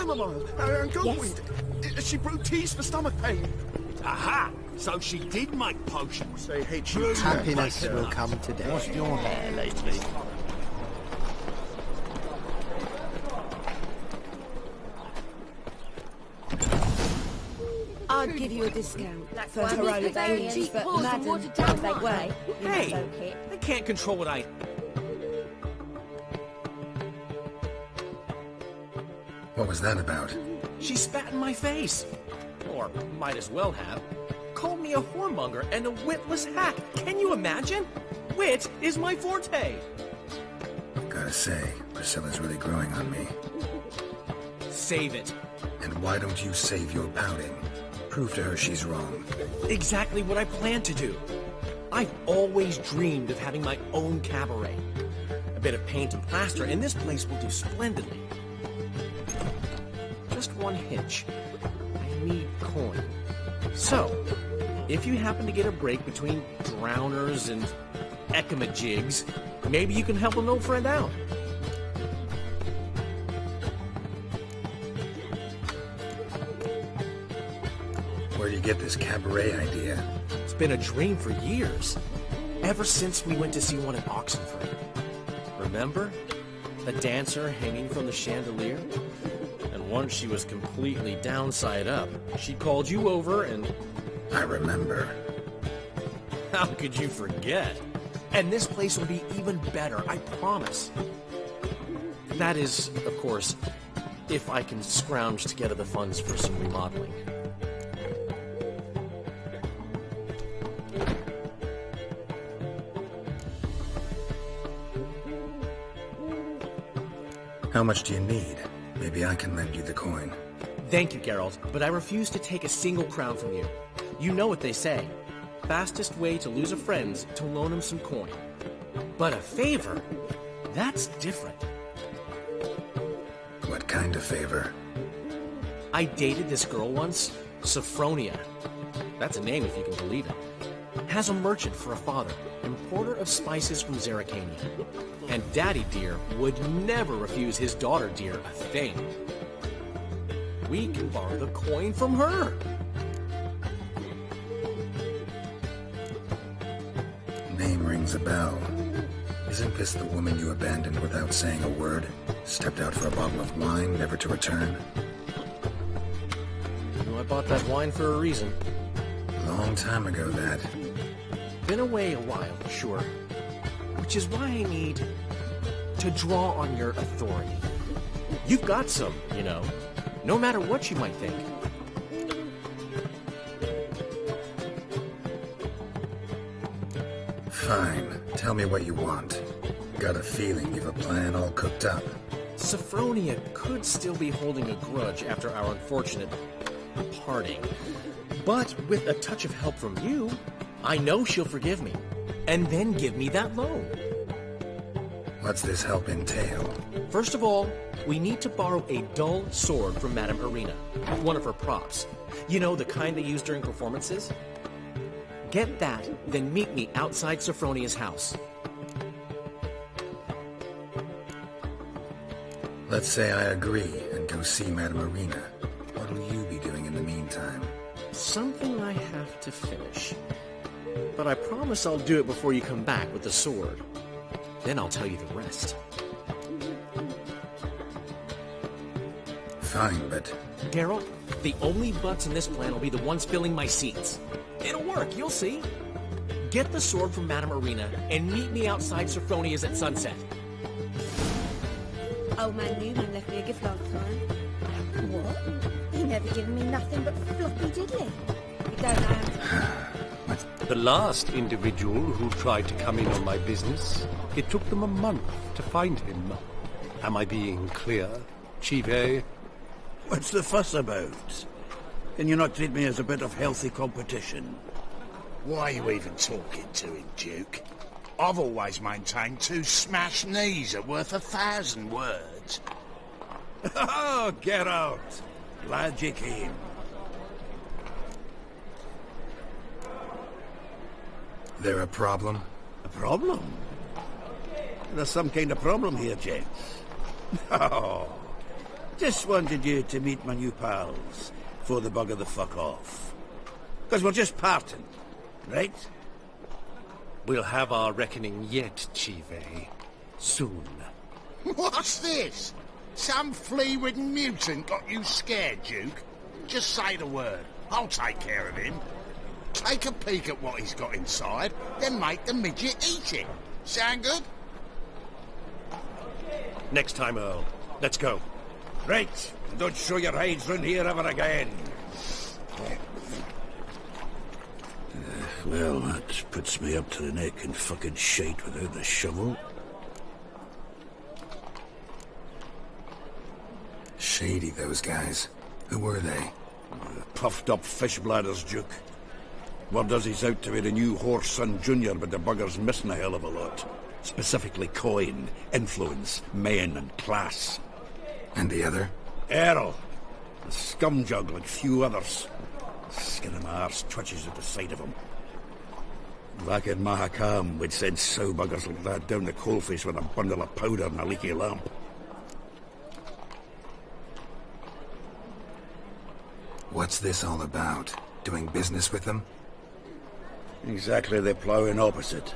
chamomile, and goatweed. She brewed teas for stomach pain. Aha! So she did make potions. They hate you. Happiness will come today. Washed your hair lately? I'd give you a discount for heroic age, but madam, as they weigh, Hey, I can't control what I... What was that about? She spat in my face. Or might as well have. Called me a whoremonger and a witless hack. Can you imagine? Wit is my forte. Gotta say, Priscilla's really growing on me. Save it. And why don't you save your pouting? Prove to her she's wrong. Exactly what I plan to do. I've always dreamed of having my own cabaret. A bit of paint and plaster, and this place will do splendidly. Just one hitch. I need coin. So, if you happen to get a break between drowners and ecamajigs, maybe you can help an old friend out. Where do you get this cabaret idea? It's been a dream for years. Ever since we went to see one in Oxenford. Remember? The dancer hanging from the chandelier? And once she was completely downside up, she called you over and... I remember. How could you forget? And this place will be even better, I promise. That is, of course, if I can scrounge together the funds for some remodeling. How much do you need? Maybe I can lend you the coin. Thank you, Geralt, but I refuse to take a single crown from you. You know what they say. Fastest way to lose a friend's to loan him some coin. But a favor? That's different. What kind of favor? I dated this girl once, Sophronia. That's a name if you can believe it. Has a merchant for a father, importer of spices from Zerrikania. And Daddy Dear would never refuse his daughter Dear a thing. We can borrow the coin from her. Name rings a bell. Isn't this the woman you abandoned without saying a word? Stepped out for a bottle of wine, never to return? Well, I bought that wine for a reason. Long time ago, that. Been away a while, sure. Which is why I need to draw on your authority. You've got some, you know, no matter what you might think. Fine. Tell me what you want. Got a feeling you've a plan all cooked up. Sophronia could still be holding a grudge after our unfortunate parting. But with a touch of help from you, I know she'll forgive me. And then give me that loan. What's this help entail? First of all, we need to borrow a dull sword from Madame Irina, one of her props. You know, the kind they use during performances? Get that, then meet me outside Sophronia's house. Let's say I agree and go see Madame Irina. What will you be doing in the meantime? Something I have to finish. But I promise I'll do it before you come back with the sword. Then I'll tell you the rest. Fine, but... Geralt, the only butts in this plan will be the ones filling my seats. It'll work, you'll see. Get the sword from Madame Irina and meet me outside Sophronia's at sunset. Old man Newman left me a gift last time. What? He never given me nothing but floppy diddly. You don't know. The last individual who tried to come in on my business, it took them a month to find him. Am I being clear, Chief? What's the fuss about? Can you not treat me as a bit of healthy competition? Why are you even talking to him, Duke? I've always maintained 2 smashed knees are worth 1,000 words. Oh, get out! Glad you came. There a problem? A problem? There's some kind of problem here, gents. Oh, Just wanted you to meet my new pals before the bugger the fuck off. Because we're just parting, right? We'll have our reckoning yet, Chive. Soon. What's this? Some flea-ridden mutant got you scared, Duke? Just say the word. I'll take care of him. Take a peek at what he's got inside, then make the midget eat it. Sound good? Next time, Earl. Let's go. Right. Don't show your hides round here ever again. Well, that puts me up to the neck in fucking shite without the shovel. Shady, those guys. Who were they? Puffed up fish bladders, Duke. Word does he's out to be the new Horse Son Jr., but the bugger's missing a hell of a lot. Specifically coin, influence, men, and class. And the other? Earl. A scumjug like few others. Skin of my arse twitches at the sight of him. Back in Mahakam, we'd send sow buggers like that down the coalface with a bundle of powder and a leaky lamp. What's this all about? Doing business with them? Exactly the ploughing opposite.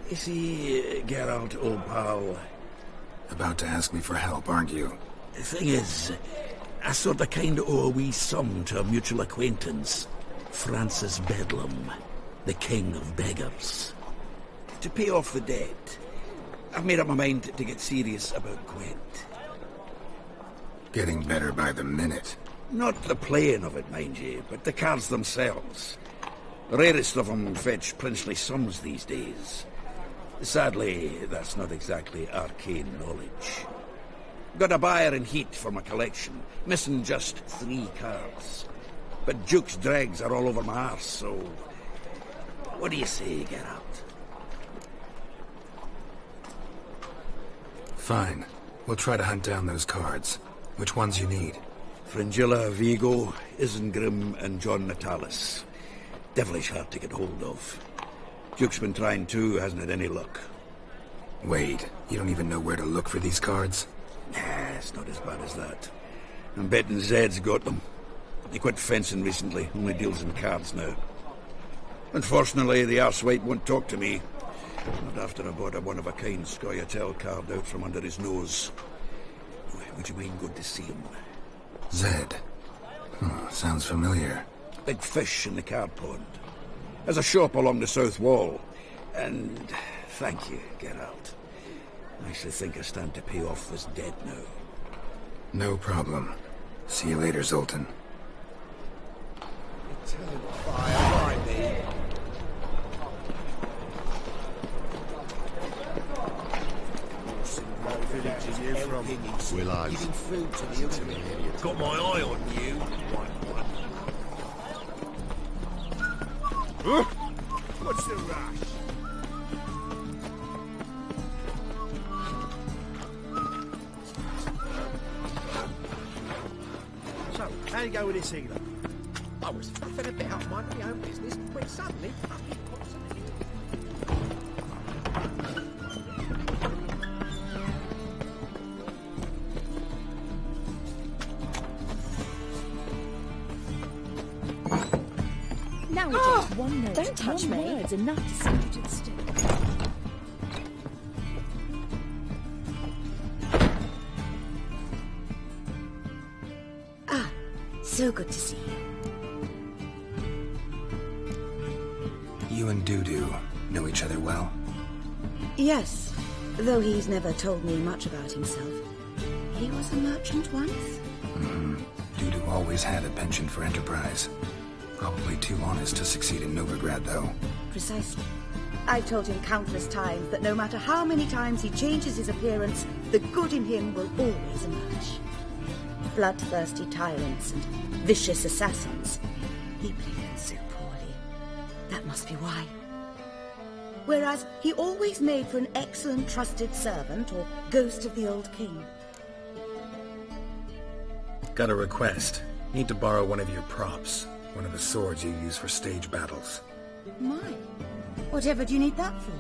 You see, Geralt, old pal... About to ask me for help, aren't you? The thing is, I sort of kind of owe a wee sum to a mutual acquaintance. Francis Bedlam, the king of beggars. To pay off the debt, I've made up my mind to get serious about Gwent. Getting better by the minute. Not the playing of it, mind you, but the cards themselves. The rarest of them fetch princely sums these days. Sadly, that's not exactly arcane knowledge. Got a buyer in heat for my collection, missing just 3 cards. But Duke's dregs are all over my arse, so... What do you say, Geralt? Fine. We'll try to hunt down those cards. Which ones you need? Fringilla, Vigo, Isengrim, and John Natalis. Devilish hard to get hold of. Duke's been trying too, hasn't had any luck. Wait, you don't even know where to look for these cards? Nah, it's not as bad as that. I'm betting Zed's got them. He quit fencing recently, only deals in cards now. Unfortunately, the arsewipe won't talk to me. Not after I bought a one-of-a-kind Scoia'tael card out from under his nose. Would you mind going to see him? Zed. Sounds familiar. Big fish in the card pond. There's a shop along the south wall. And thank you, Geralt. I actually think I stand to pay off this debt now. No problem. See you later, Zoltan. Will I? Giving food to the idiot. Got my eye on you. What's the rush? So, how you go with this healer? I was faffing about, minding my own business, when suddenly... Nowadays, one note, don't touch me. Words enough to send you to the stick. Ah, so good to see you. You and Dudu know each other well? Yes, though he's never told me much about himself. He was a merchant once? Dudu always had a penchant for enterprise. Probably too honest to succeed in Novigrad, though. Precisely. I've told him countless times that no matter how many times he changes his appearance, the good in him will always emerge. Bloodthirsty tyrants and vicious assassins. He played them so poorly. That must be why. Whereas he always made for an excellent trusted servant or ghost of the old king. Got a request. Need to borrow one of your props. One of the swords you use for stage battles. My, whatever do you need that for?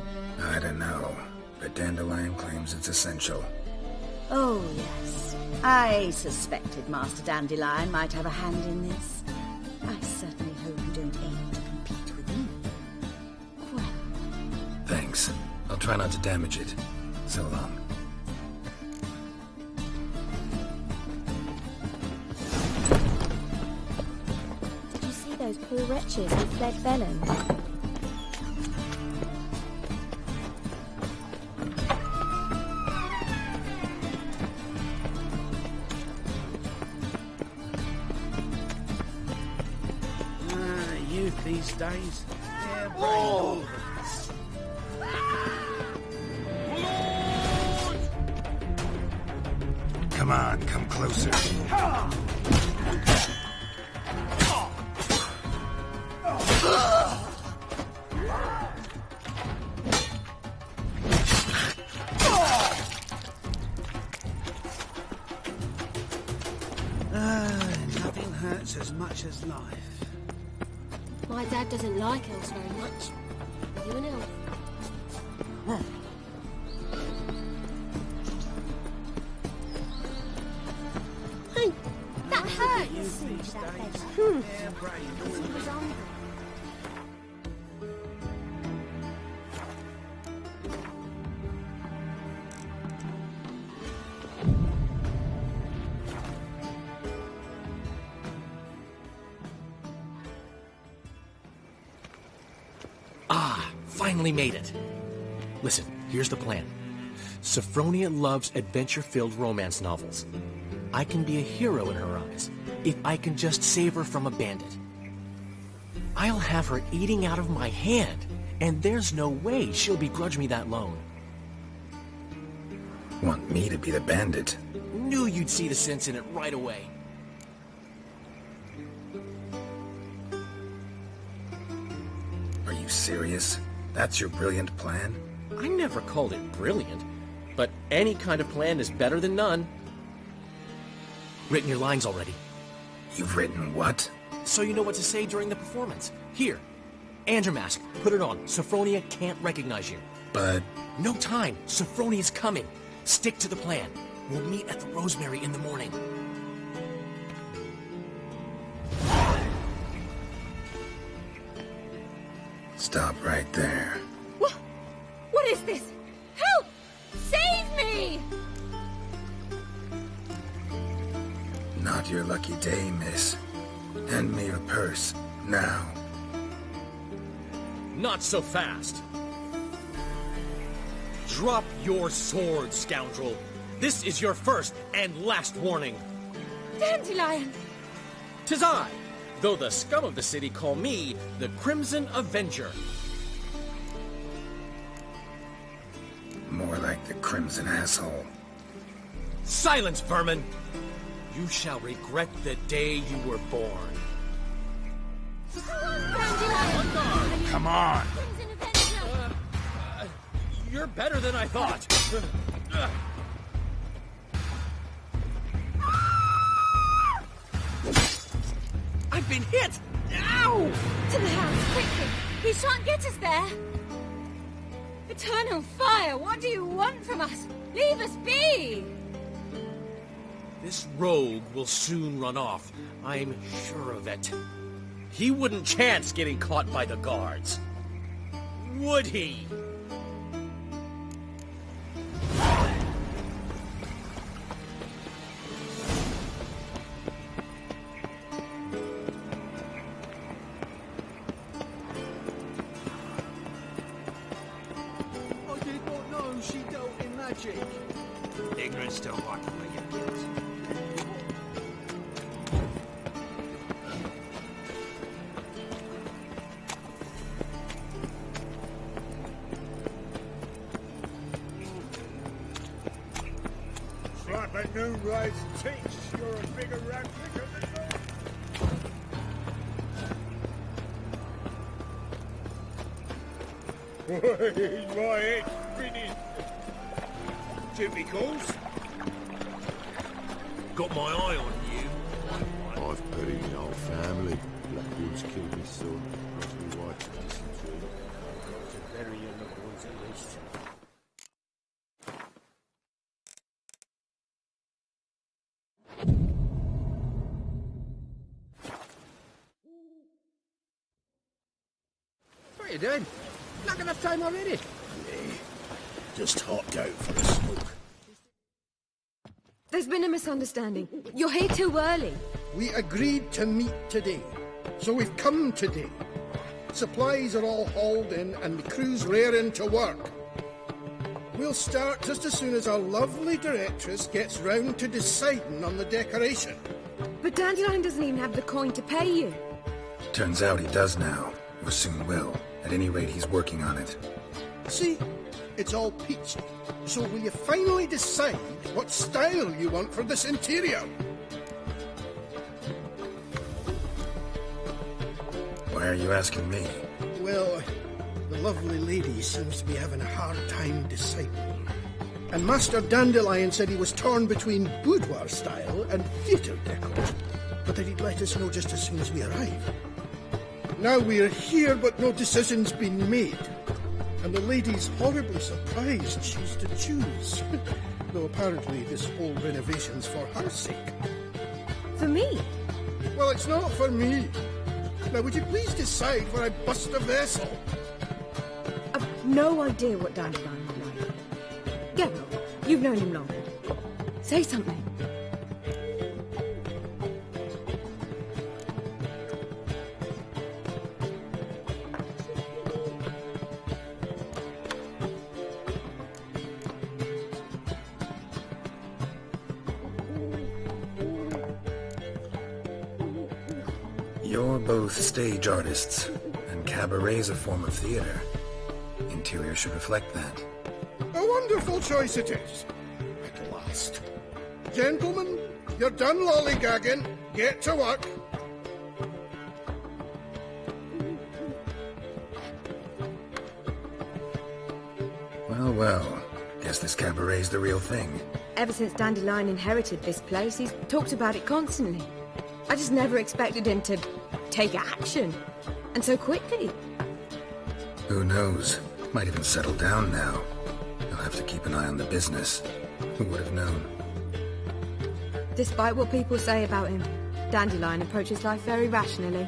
I don't know, but Dandelion claims it's essential. Oh, yes. I suspected Master Dandelion might have a hand in this. I certainly hope you don't aim to compete with me. Well, Thanks. I'll try not to damage it. So long. Did you see those poor wretches who fled Velen? Youth these days. Oh. Come on, come closer. Nothing hurts as much as life. My dad doesn't like elves very much. Are you an elf? Hey, that hurts! Youth these days. Finally made it. Listen, here's the plan. Sophronia loves adventure-filled romance novels. I can be a hero in her eyes if I can just save her from a bandit. I'll have her eating out of my hand, and there's no way she'll begrudge me that loan. Want me to be the bandit? Knew you'd see the sense in it right away. Are you serious? That's your brilliant plan? I never called it brilliant, but any kind of plan is better than none. Written your lines already. You've written what? So you know what to say during the performance. Here, and your mask. Put it on. Sophronia can't recognize you. But... No time. Sophronia's coming. Stick to the plan. We'll meet at the Rosemary in the morning. Stop right there. What is this? Help! Save me! Not your lucky day, miss. Hand me your purse, now. Not so fast. Drop your sword, scoundrel. This is your first and last warning. Dandelion! 'Tis I, though the scum of the city call me the Crimson Avenger. More like the Crimson Asshole. Silence, vermin! You shall regret the day you were born. Dandelion! Come on! Crimson Avenger! You're better than I thought. I've been hit! Ow! To the house, quickly! He shan't get us there! Eternal fire, what do you want from us? Leave us be! This rogue will soon run off. I'm sure of it. He wouldn't chance getting caught by the guards. Would he? I did not know she dealt in magic. Ignorance don't like me, you kids. It's like the noon rise teach you're a bigger rat than my head's spinning. Typicals. Got my eye on you. I've buried my whole family. Blackbeard's killed me son. Lost my wife to listen to. To bury your little ones at least. doing? Not enough time already? Just hot out for a smoke. There's been a misunderstanding. You're here too early. We agreed to meet today, so we've come today. Supplies are all hauled in and the crew's raring to work. We'll start just as soon as our lovely directress gets round to deciding on the decoration. But Dandelion doesn't even have the coin to pay you. Turns out he does now, or soon will. At any rate, he's working on it. See, it's all peachy. So will you finally decide what style you want for this interior? Why are you asking me? Well, the lovely lady seems to be having a hard time deciding. And Master Dandelion said he was torn between boudoir style and theatre decor, but that he'd let us know just as soon as we arrive. Now we're here, but no decision's been made. And the lady's horribly surprised she's to choose. Though apparently this whole renovation's for her sake. For me? Well, it's not for me. Now, would you please decide where I bust a vessel? I've no idea what Dandelion would like. Geralt, you've known him long. Say something. You're both stage artists, and cabaret's a form of theater. Interior should reflect that. A wonderful choice it is. At last. Gentlemen, you're done lollygagging. Get to work. Well, well. Guess this cabaret's the real thing. Ever since Dandelion inherited this place, he's talked about it constantly. I just never expected him to take action. And so quickly. Who knows? Might even settle down now. You'll have to keep an eye on the business. Who would have known? Despite what people say about him, Dandelion approaches life very rationally.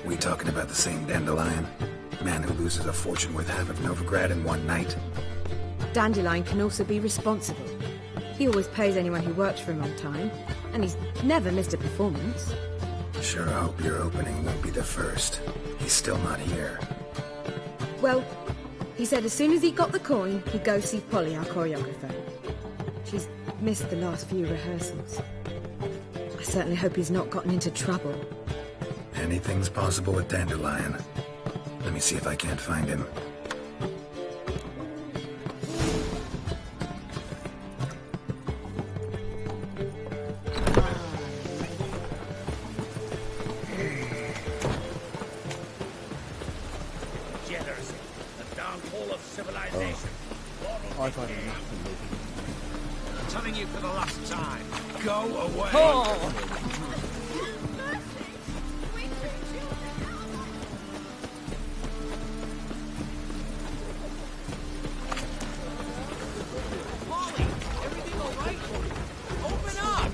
We talking about the same Dandelion? Man who loses a fortune worth half of Novigrad in one night? Dandelion can also be responsible. He always pays anyone who works for him on time, and he's never missed a performance. Sure hope your opening won't be the first. He's still not here. Well, he said as soon as he got the coin, he'd go see Polly, our choreographer. She's missed the last few rehearsals. I certainly hope he's not gotten into trouble. Anything's possible with Dandelion. Let me see if I can't find him. I've had enough of living. I'm telling you for the last time. Go away. Oh! Molly, everything all right? Open up!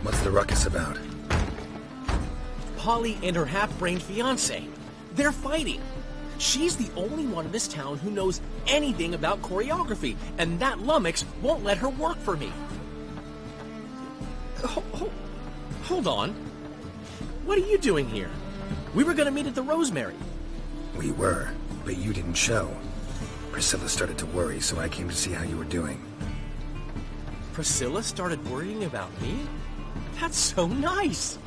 What's the ruckus about? Polly and her half-brained fiancé. They're fighting. She's the only one in this town who knows anything about choreography, and that lummox won't let her work for me. Hold on. What are you doing here? We were going to meet at the Rosemary. We were, but you didn't show. Priscilla started to worry, so I came to see how you were doing. Priscilla started worrying about me? That's so nice.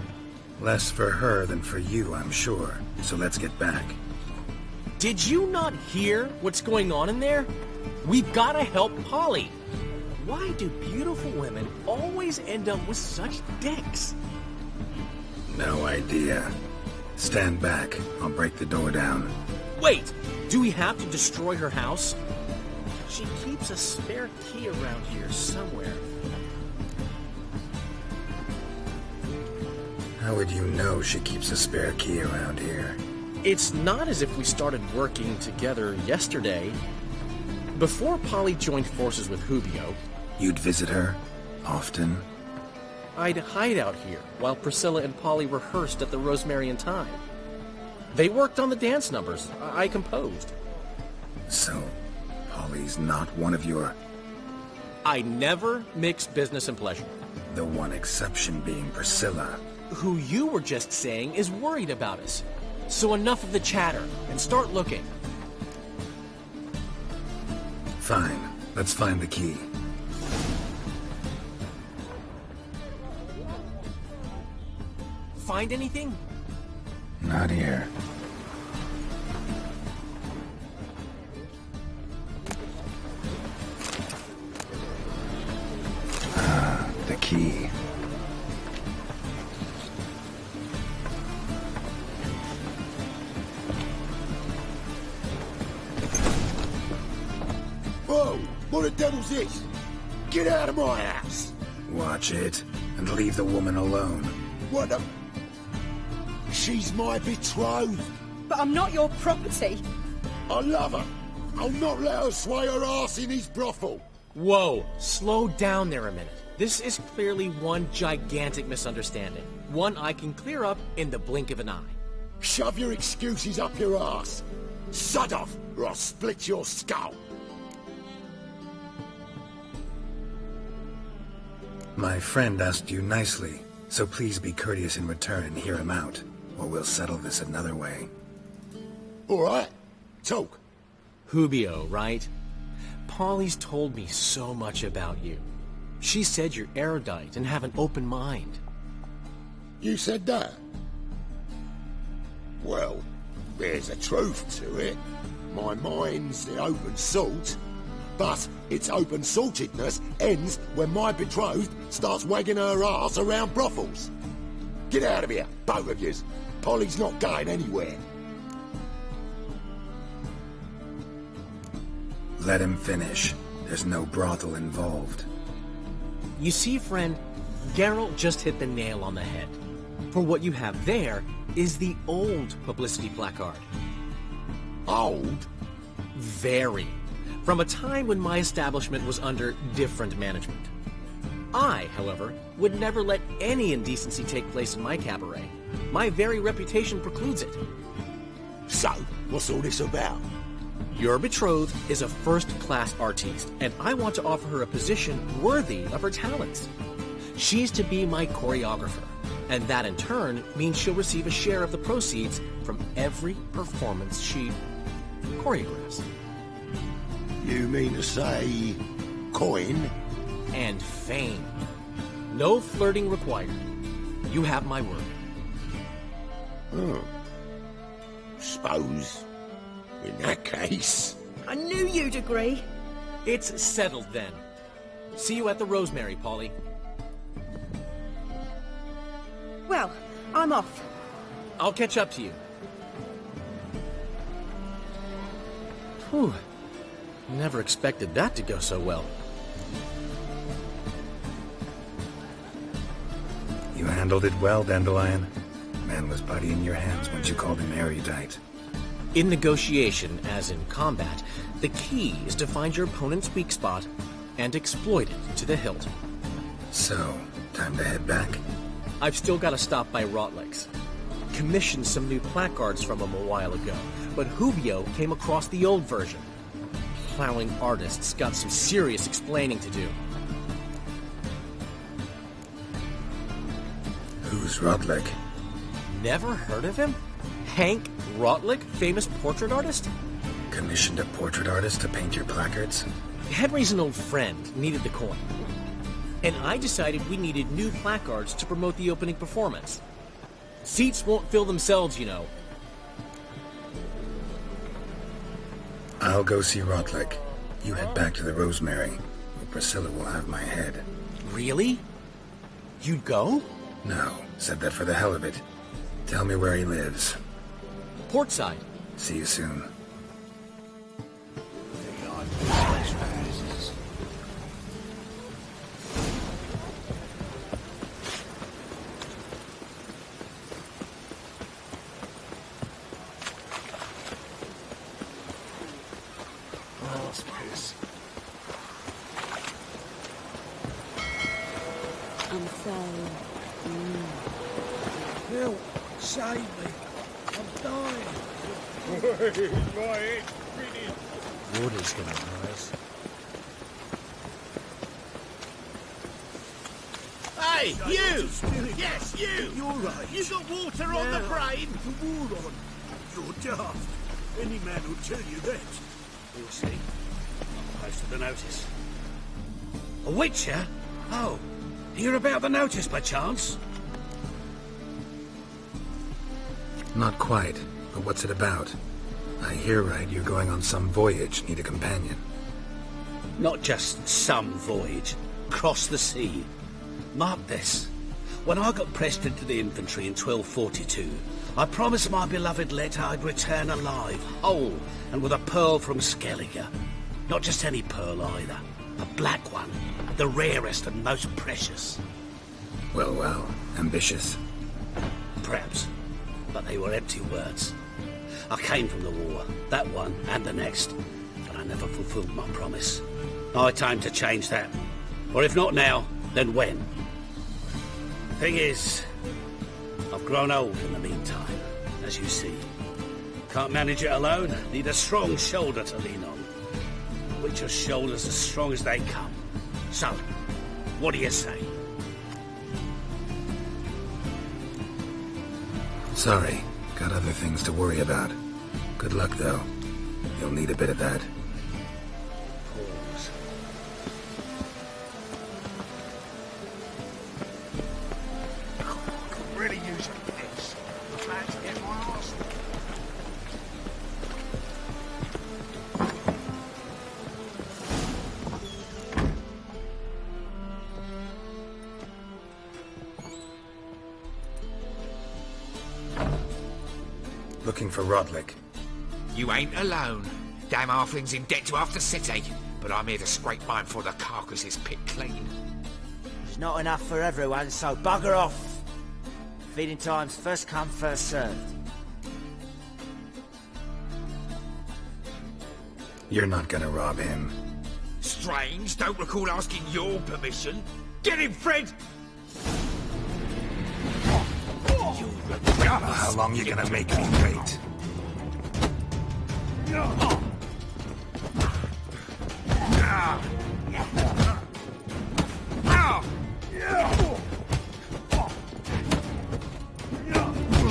Less for her than for you, I'm sure. So let's get back. Did you not hear what's going on in there? We've got to help Polly. Why do beautiful women always end up with such dicks? No idea. Stand back. I'll break the door down. Wait! Do we have to destroy her house? She keeps a spare key around here somewhere. How would you know she keeps a spare key around here? It's not as if we started working together yesterday. Before Polly joined forces with Hubio, You'd visit her? Often? I'd hide out here while Priscilla and Polly rehearsed at the Rosemary and Thyme. They worked on the dance numbers I composed. So, Polly's not one of your... I never mix business and pleasure. The one exception being Priscilla. Who you were just saying is worried about us. So enough of the chatter, and start looking. Fine. Let's find the key. Find anything? Not here. The key. Whoa! What the devil's this? Get out of my house! Watch it, and leave the woman alone. What the... She's my betrothed. But I'm not your property. I love her. I'll not let her sway her ass in his brothel. Whoa, slow down there a minute. This is clearly one gigantic misunderstanding. One I can clear up in the blink of an eye. Shove your excuses up your ass. Sod off, or I'll split your skull. My friend asked you nicely, so please be courteous in return and hear him out, or we'll settle this another way. All right, talk. Hubio, right? Polly's told me so much about you. She said you're erudite and have an open mind. You said that? Well, there's a truth to it. My mind's the open salt, but its open saltedness ends when my betrothed starts wagging her ass around brothels. Get out of here, both of yous. Polly's not going anywhere. Let him finish. There's no brothel involved. You see, friend, Geralt just hit the nail on the head. For what you have there is the old publicity placard. Old? Very. From a time when my establishment was under different management. I, however, would never let any indecency take place in my cabaret. My very reputation precludes it. So, what's all this about? Your betrothed is a first-class artiste, and I want to offer her a position worthy of her talents. She's to be my choreographer, and that in turn means she'll receive a share of the proceeds from every performance she choreographs. You mean to say... coin? And fame. No flirting required. You have my word. Oh. Suppose... in that case... I knew you'd agree. It's settled then. See you at the Rosemary, Polly. Well, I'm off. I'll catch up to you. Whew. Never expected that to go so well. You handled it well, Dandelion. Man was putty in your hands once you called him erudite. In negotiation, as in combat, the key is to find your opponent's weak spot and exploit it to the hilt. So, time to head back? I've still got to stop by Rotlick's. Commissioned some new placards from him a while ago, but Hubio came across the old version. Plowing artists got some serious explaining to do. Who's Rotlick? Never heard of him? Hank Rotlick, famous portrait artist? Commissioned a portrait artist to paint your placards? Henry's an old friend, needed the coin. And I decided we needed new placards to promote the opening performance. Seats won't fill themselves, you know. I'll go see Rotlick. You head back to the Rosemary, where Priscilla will have my head. Really? You'd go? No, said that for the hell of it. Tell me where he lives. Portside. See you soon. save me. I'm dying. My head's spinning. Water's gonna rise. Hey, you! Yes, you! You're right. You got water on the brain? The war on. You're daft. Any man will tell you that. We'll see. I'll post the notice. A witcher? Oh, hear about the notice by chance? Not quite, but what's it about? I hear right, you're going on some voyage, need a companion. Not just some voyage. Cross the sea. Mark this. When I got pressed into the infantry in 1242, I promised my beloved Let I'd return alive, whole, and with a pearl from Skellige. Not just any pearl either. A black one. The rarest and most precious. Well, well, ambitious. Perhaps. But they were empty words. I came from the war, that one and the next, but I never fulfilled my promise. Now time to change that. Or if not now, then when? Thing is, I've grown old in the meantime, as you see. Can't manage it alone, need a strong shoulder to lean on. Witcher's shoulders as strong as they come. So, what do you say? Sorry, got other things to worry about. Good luck, though. You'll need a bit of that. Pause. Could really use a piss. I'm glad to get my arse. Looking for Rodlick. You ain't alone. Damn halfling's in debt to half the city, but I'm here to scrape mine before the carcass is picked clean. There's not enough for everyone, so bugger off. Feeding time's first come, first served. You're not gonna rob him. Strange, don't recall asking your permission. Get him, Fred! How long you gonna make me wait?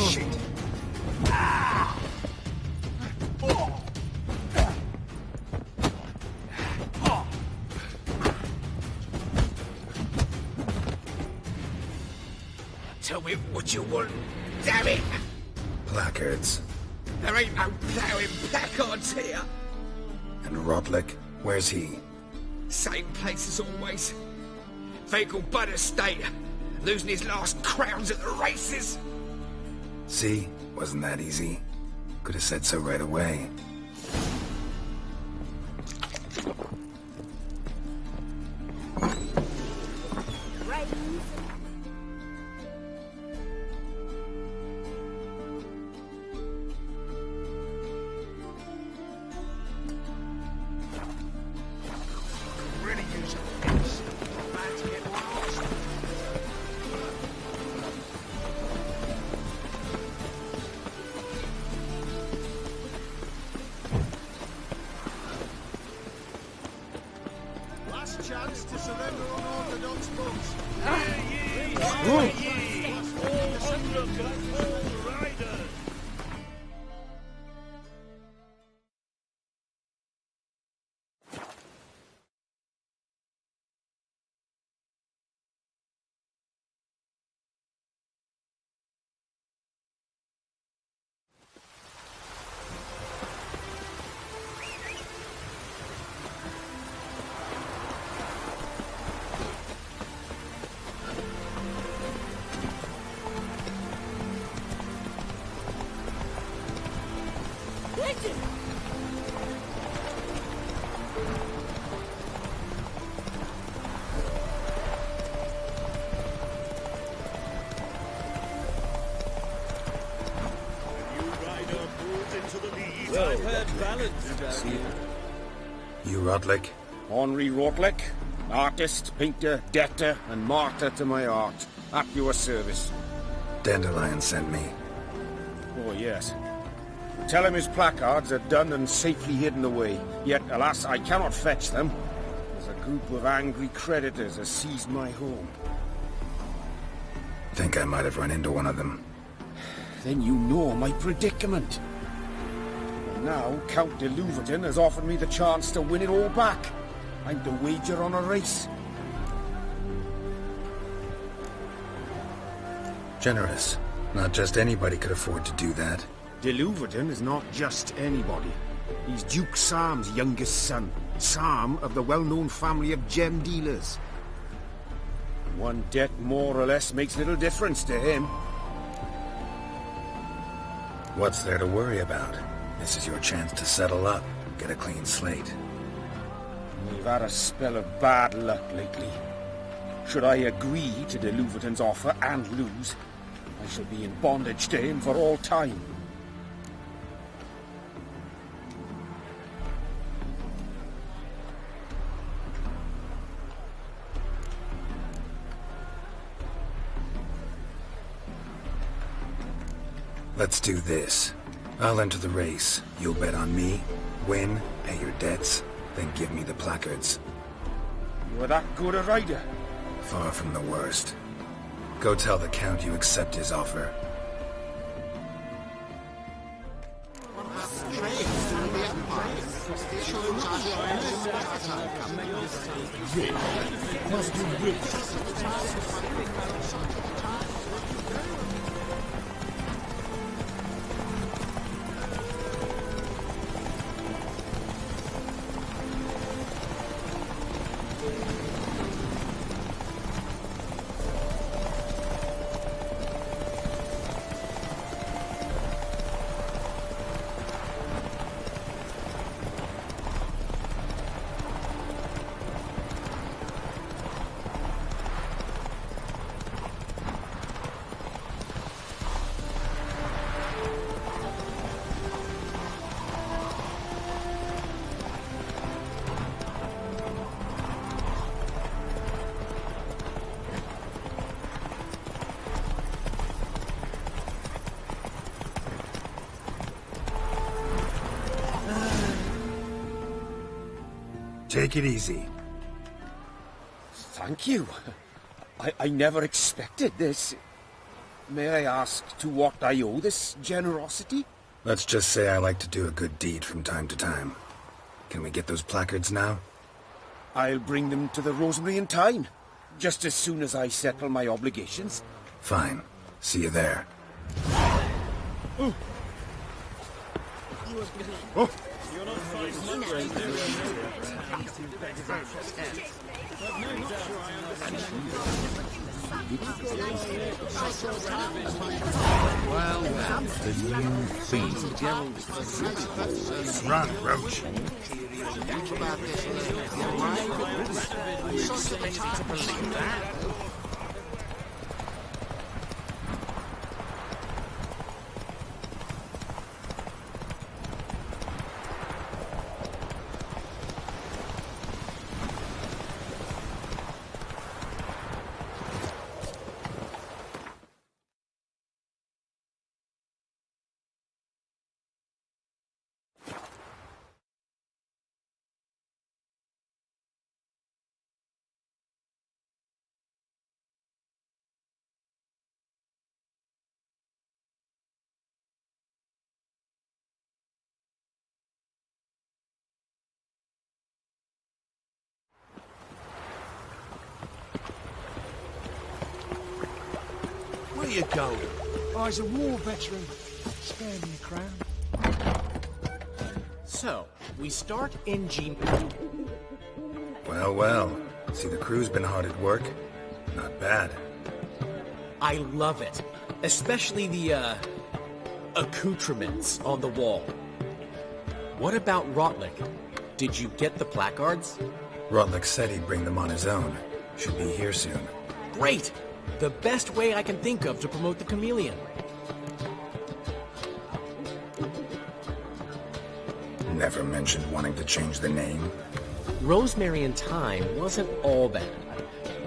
Shit. Tell me what you want. Damn it! Placards. There ain't no ploughing placards here. And Rodlick, where's he? Same place as always. Vehicle Bud Estate. Losing his last crowns at the races. See? Wasn't that easy? Could have said so right away. Really use a piss. I'm glad to get my arse. Last chance to surrender unorthodox books. I've heard ballads about you. You Rodlick? Henri Rodlick, artist, painter, debtor, and martyr to my art. At your service. Dandelion sent me. Oh, yes. Tell him his placards are done and safely hidden away. Yet, alas, I cannot fetch them. There's a group of angry creditors has seized my home. Think I might have run into one of them. Then you know my predicament. And now, Count de Louverton has offered me the chance to win it all back. I'm to wager on a race. Generous. Not just anybody could afford to do that. De Louverton is not just anybody. He's Duke Sam's youngest son. Sam of the well-known family of gem dealers. One debt more or less makes little difference to him. What's there to worry about? This is your chance to settle up, get a clean slate. We've had a spell of bad luck lately. Should I agree to de Louverton's offer and lose, I shall be in bondage to him for all time. Let's do this. I'll enter the race. You'll bet on me, win, pay your debts, then give me the placards. You are that good a rider? Far from the worst. Go tell the Count you accept his offer. Take it easy. Thank you. I never expected this. May I ask to what I owe this generosity? Let's just say I like to do a good deed from time to time. Can we get those placards now? I'll bring them to the Rosemary in time, just as soon as I settle my obligations. Fine. See you there. Oh. Oh. Well, the new fiend. Run, Roach. Where you going? I was a war veteran. Spare me a crown. So, we start in G. Well, well. See, the crew's been hard at work. Not bad. I love it. Especially the, accoutrements on the wall. What about Rotlick? Did you get the placards? Rotlick said he'd bring them on his own. Should be here soon. Great! The best way I can think of to promote the chameleon. Never mentioned wanting to change the name. Rosemary in Time wasn't all bad,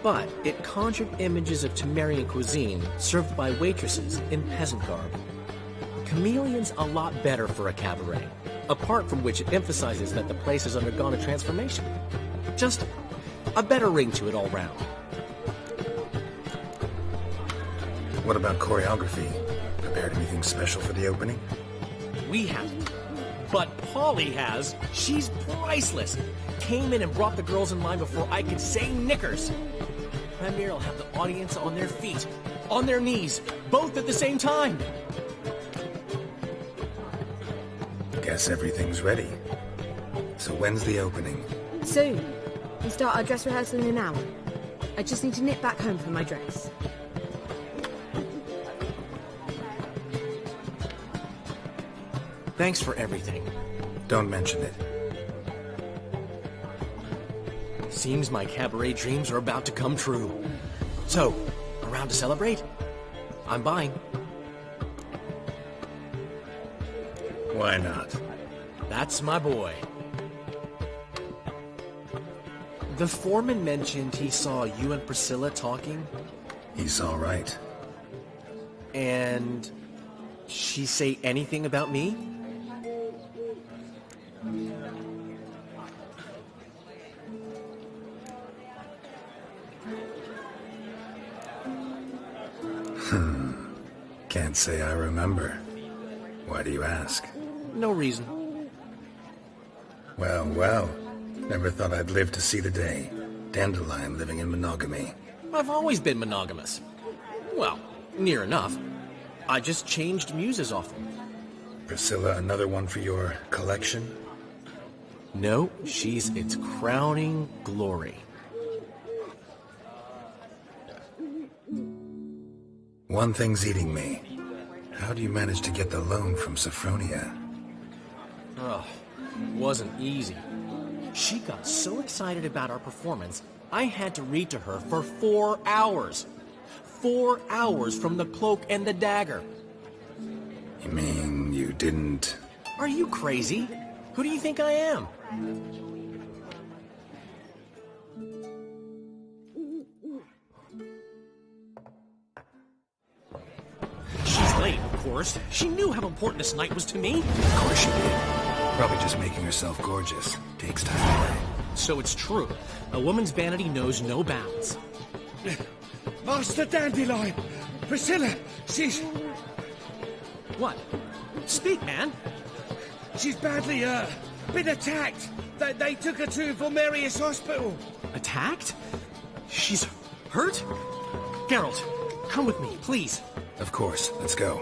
but it conjured images of Temerian cuisine served by waitresses in peasant garb. Chameleon's a lot better for a cabaret, apart from which it emphasizes that the place has undergone a transformation. Just a better ring to it all round. What about choreography? Prepared anything special for the opening? We haven't. But Polly has. She's priceless. Came in and brought the girls in line before I could say knickers. Premiere will have the audience on their feet, on their knees, both at the same time. Guess everything's ready. So when's the opening? Soon. We start our dress rehearsal in an hour. I just need to nip back home for my dress. Thanks for everything. Don't mention it. Seems my cabaret dreams are about to come true. So, around to celebrate? I'm buying. Why not? That's my boy. The foreman mentioned he saw you and Priscilla talking. He's all right. And she say anything about me? Can't say I remember. Why do you ask? No reason. Well, well. Never thought I'd live to see the day. Dandelion living in monogamy. I've always been monogamous. Well, near enough. I just changed muses often. Priscilla, another one for your collection? No, she's its crowning glory. One thing's eating me. How do you manage to get the loan from Sophronia? Oh, wasn't easy. She got so excited about our performance, I had to read to her for 4 hours. 4 hours from the Cloak and the Dagger. You mean you didn't... Are you crazy? Who do you think I am? She's late, of course. She knew how important this night was to me. Of course she did. Probably just making herself gorgeous. Takes time away. So it's true. A woman's vanity knows no bounds. Master Dandelion! Priscilla, she's... What? Speak, man. She's badly, been attacked. They took her to Vulmerius Hospital. Attacked? She's hurt? Geralt, come with me, please. Of course. Let's go.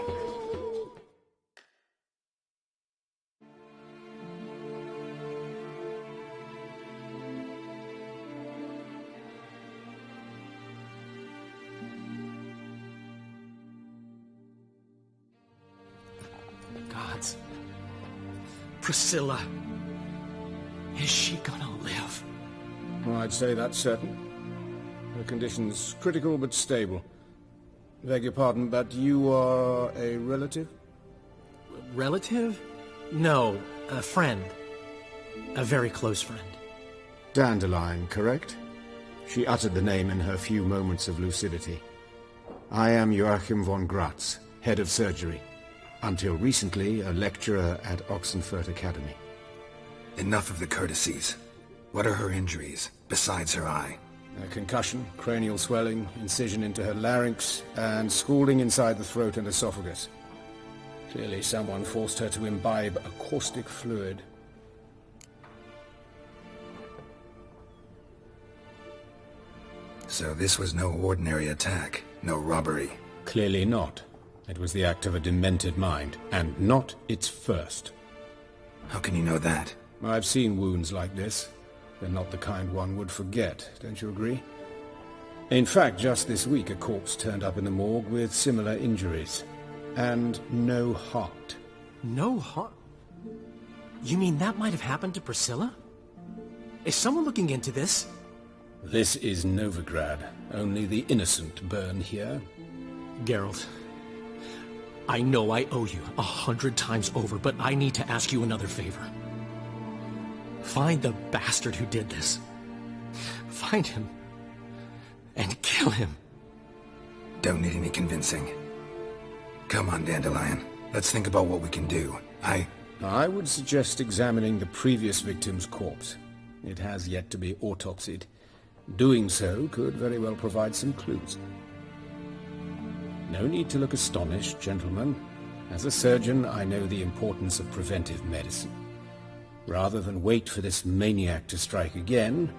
Gods. Priscilla. Is she gonna live? Well, I'd say that's certain. Her condition's critical but stable. Beg your pardon, but you are a relative? Relative? No, a friend. A very close friend. Dandelion, correct? She uttered the name in her few moments of lucidity. I am Joachim von Gratz, head of surgery. Until recently, a lecturer at Oxenfurt Academy. Enough of the courtesies. What are her injuries, besides her eye? A concussion, cranial swelling, incision into her larynx, and scalding inside the throat and esophagus. Clearly someone forced her to imbibe a caustic fluid. So this was no ordinary attack, no robbery. Clearly not. It was the act of a demented mind, and not its first. How can you know that? I've seen wounds like this. They're not the kind one would forget, don't you agree? In fact, just this week a corpse turned up in the morgue with similar injuries. And no heart. No heart? You mean that might have happened to Priscilla? Is someone looking into this? This is Novigrad. Only the innocent burn here. Geralt, I know I owe you 100 times over, but I need to ask you another favor. Find the bastard who did this. Find him. And kill him. Don't need any convincing. Come on, Dandelion. Let's think about what we can do. I would suggest examining the previous victim's corpse. It has yet to be autopsied. Doing so could very well provide some clues. No need to look astonished, gentlemen. As a surgeon, I know the importance of preventive medicine. Rather than wait for this maniac to strike again,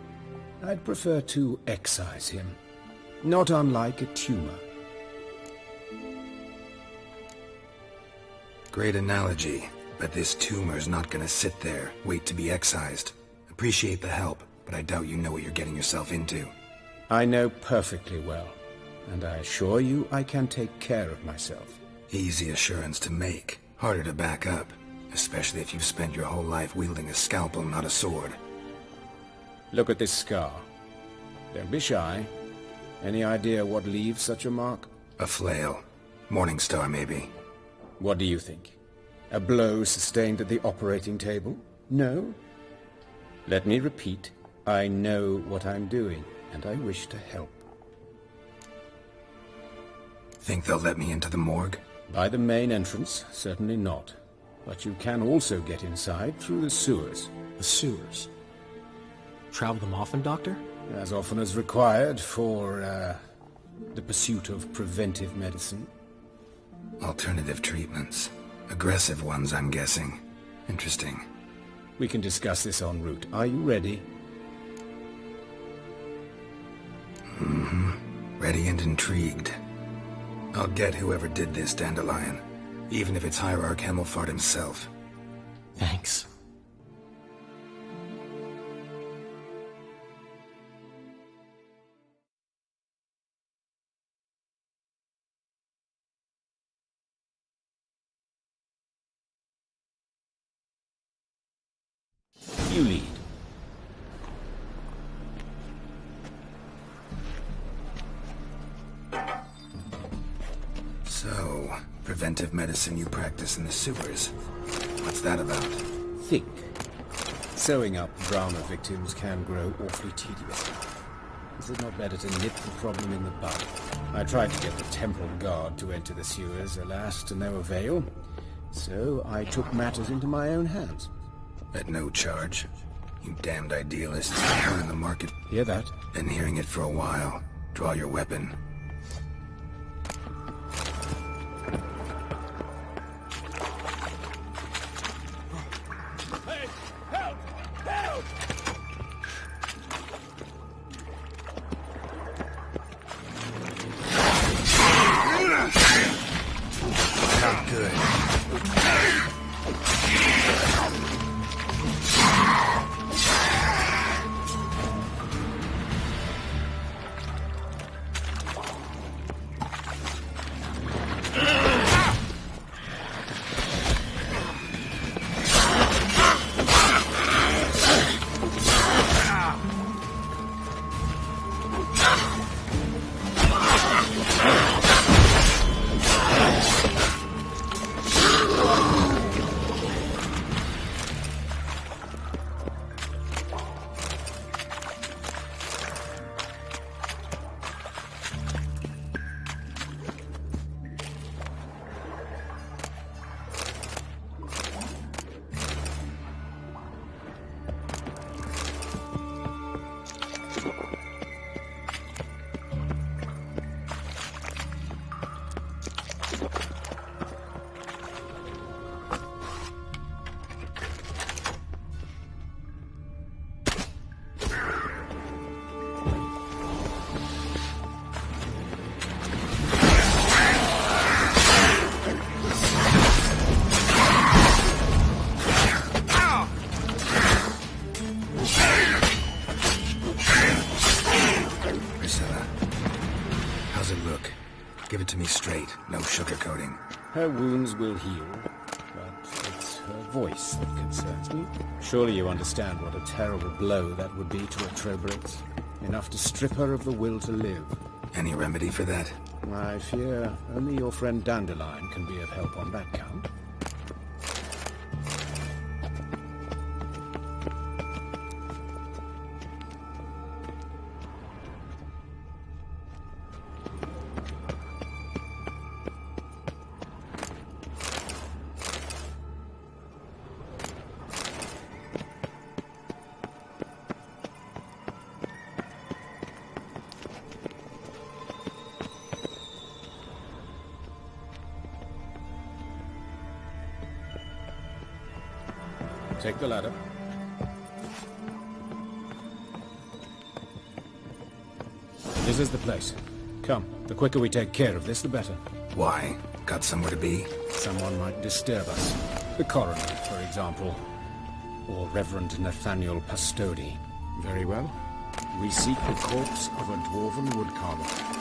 I'd prefer to excise him. Not unlike a tumor. Great analogy, but this tumor's not gonna sit there, wait to be excised. Appreciate the help, but I doubt you know what you're getting yourself into. I know perfectly well, and I assure you I can take care of myself. Easy assurance to make, harder to back up, especially if you've spent your whole life wielding a scalpel, not a sword. Look at this scar. Don't be shy. Any idea what leaves such a mark? A flail. Morningstar, maybe. What do you think? A blow sustained at the operating table? No? Let me repeat. I know what I'm doing, and I wish to help. Think they'll let me into the morgue? By the main entrance, certainly not. But you can also get inside through the sewers. The sewers? Travel them often, Doctor? As often as required for, the pursuit of preventive medicine. Alternative treatments. Aggressive ones, I'm guessing. Interesting. We can discuss this en route. Are you ready? Mm-hmm. Ready and intrigued. I'll get whoever did this, Dandelion. Even if it's Hierarch Hemmelfart himself. Thanks. You lead. So, preventive medicine you practice in the sewers. What's that about? Think. Sewing up drama victims can grow awfully tedious. Is it not better to nip the problem in the bud? I tried to get the Temple Guard to enter the sewers, alas, to no avail. So I took matters into my own hands. At no charge. You damned idealists. Turn the market. Hear that? Been hearing it for a while. Draw your weapon. Hey, help! Help! Not good. Sugarcoating. Her wounds will heal, but it's her voice that concerns me. Surely you understand what a terrible blow that would be to her trobreaks. Enough to strip her of the will to live. Any remedy for that? I fear only your friend Dandelion can be of help on that count. Take the ladder. This is the place. Come, the quicker we take care of this, the better. Why? Got somewhere to be? Someone might disturb us. The coroner, for example. Or Reverend Nathaniel Pastodi. Very well. We seek the corpse of a dwarven woodcarver.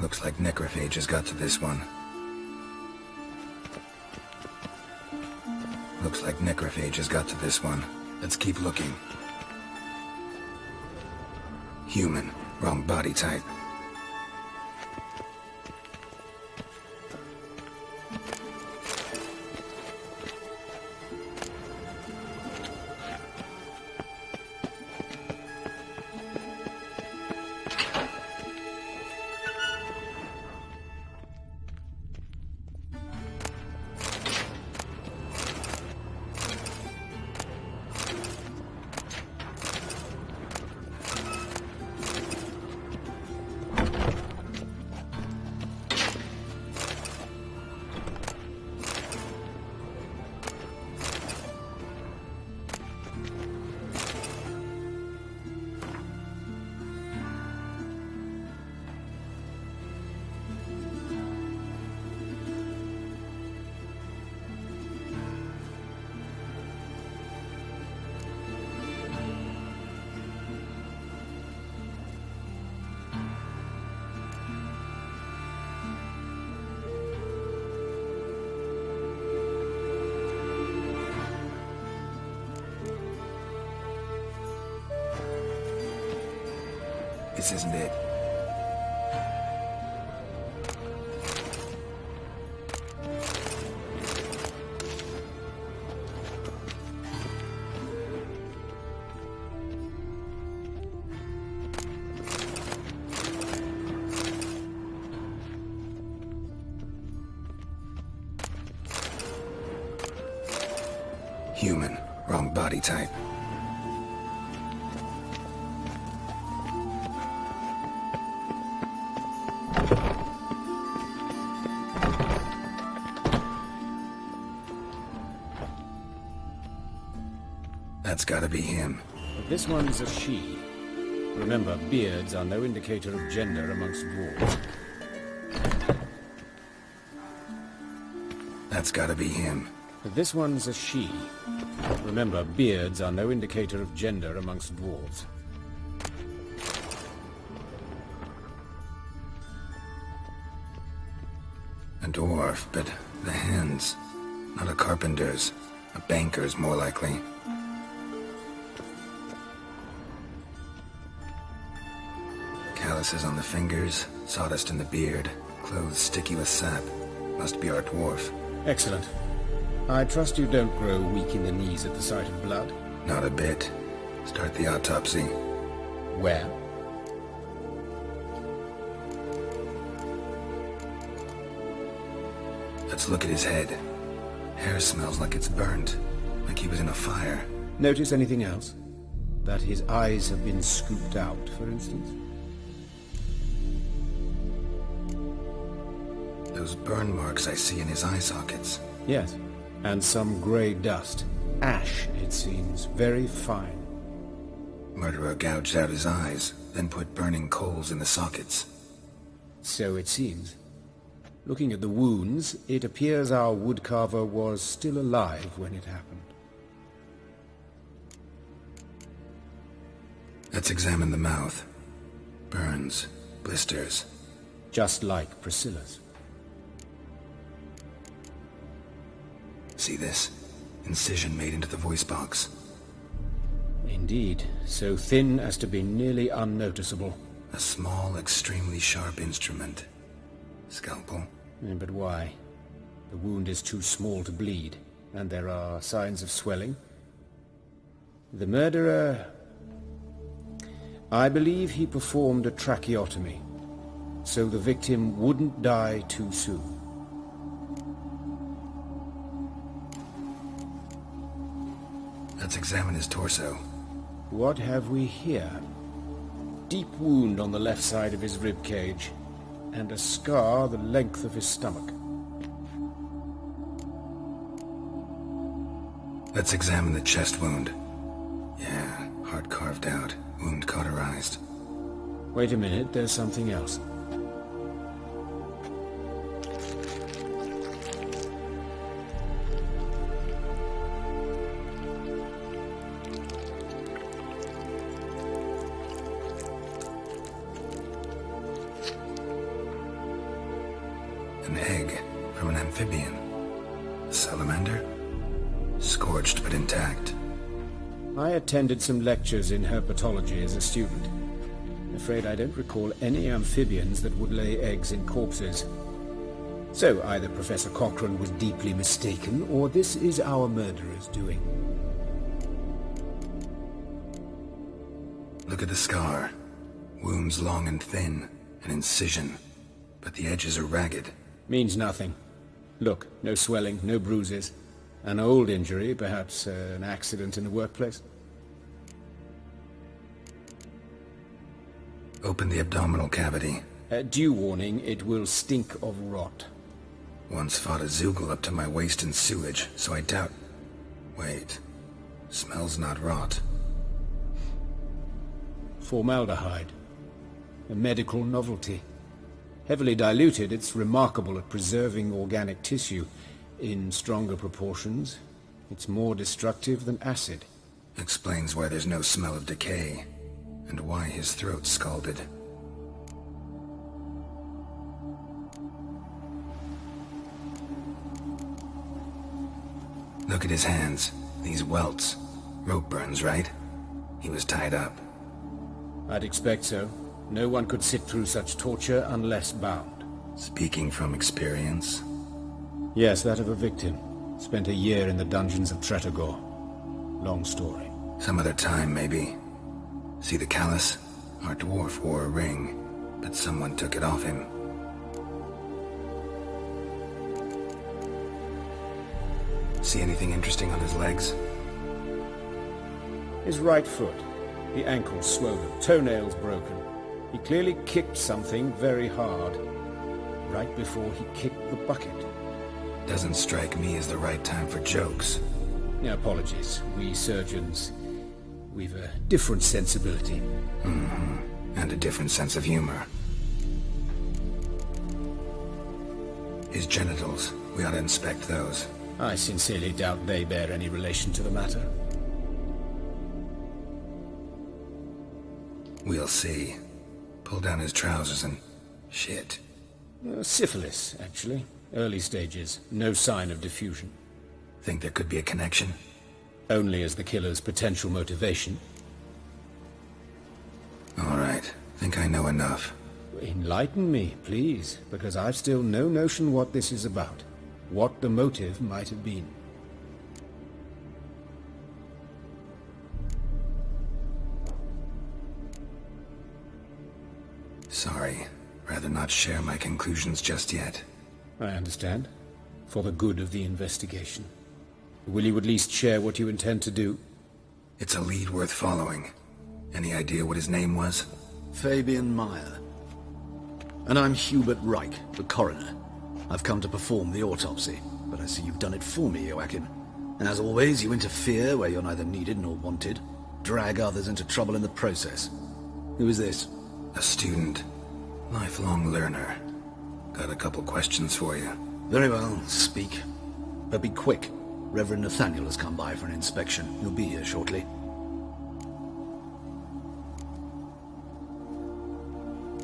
Looks like necrophages got to this one. Looks like necrophages got to this one. Let's keep looking. Human. Wrong body type. This isn't it. Human. Wrong body type. That's gotta be him. But this one's a she. Remember, beards are no indicator of gender amongst dwarves. That's gotta be him. But this one's a she. Remember, beards are no indicator of gender amongst dwarves. A dwarf, but the hands. Not a carpenter's. A banker's, more likely. Calluses on the fingers, sawdust in the beard, clothes sticky with sap. Must be our dwarf. Excellent. I trust you don't grow weak in the knees at the sight of blood? Not a bit. Start the autopsy. Where? Let's look at his head. Hair smells like it's burnt. Like he was in a fire. Notice anything else? That his eyes have been scooped out, for instance? Those burn marks I see in his eye sockets. Yes. And some grey dust. Ash, it seems. Very fine. Murderer gouged out his eyes, then put burning coals in the sockets. So it seems. Looking at the wounds, it appears our woodcarver was still alive when it happened. Let's examine the mouth. Burns, blisters. Just like Priscilla's. See this? Incision made into the voice box. Indeed, so thin as to be nearly unnoticeable. A small, extremely sharp instrument. Scalpel? But why? The wound is too small to bleed. and there are signs of swelling. The murderer... I believe he performed a tracheotomy, so the victim wouldn't die too soon. Let's examine his torso. What have we here? Deep wound on the left side of his rib cage, and a scar the length of his stomach. Let's examine the chest wound. Yeah, heart carved out, wound cauterized. Wait a minute, there's something else. An egg from an amphibian. A salamander? Scorched but intact. I attended some lectures in herpetology as a student. I'm afraid I don't recall any amphibians that would lay eggs in corpses. So either Professor Cochrane was deeply mistaken, or this is our murderer's doing. Look at the scar. Wounds long and thin, an incision. But the edges are ragged. Means nothing. Look, no swelling, no bruises. An old injury, perhaps an accident in the workplace. Open the abdominal cavity. Due warning, it will stink of rot. Once fought a Zoogle up to my waist in sewage, so I doubt... Wait. Smells not rot. Formaldehyde. A medical novelty. Heavily diluted, it's remarkable at preserving organic tissue. In stronger proportions, it's more destructive than acid. Explains why there's no smell of decay, and why his throat's scalded. Look at his hands. These welts. Rope burns, right? He was tied up. I'd expect so. No one could sit through such torture unless bound. Speaking from experience? Yes, that of a victim. Spent a year in the dungeons of Tretogor. Long story. Some other time, maybe. See the callus? Our dwarf wore a ring, but someone took it off him. See anything interesting on his legs? His right foot. The ankle swollen, toenails broken. He clearly kicked something very hard. Right before he kicked the bucket. Doesn't strike me as the right time for jokes. Apologies. We surgeons, we've a different sensibility. Mm-hmm. And a different sense of humor. His genitals, we ought to inspect those. I sincerely doubt they bear any relation to the matter. We'll see. Pull down his trousers and... shit. Syphilis, actually. Early stages. No sign of diffusion. Think there could be a connection? Only as the killer's potential motivation. All right. Think I know enough. Enlighten me, please, because I've still no notion what this is about. What the motive might have been. Sorry. Rather not share my conclusions just yet. I understand. For the good of the investigation. Will you at least share what you intend to do? It's a lead worth following. Any idea what his name was? Fabian Meyer. And I'm Hubert Reich, the coroner. I've come to perform the autopsy, but I see you've done it for me, Joachim. And as always, you interfere where you're neither needed nor wanted. Drag others into trouble in the process. Who is this? A student. Lifelong learner. Got a couple questions for you. Very well, speak. But be quick. Reverend Nathaniel has come by for an inspection. He'll be here shortly.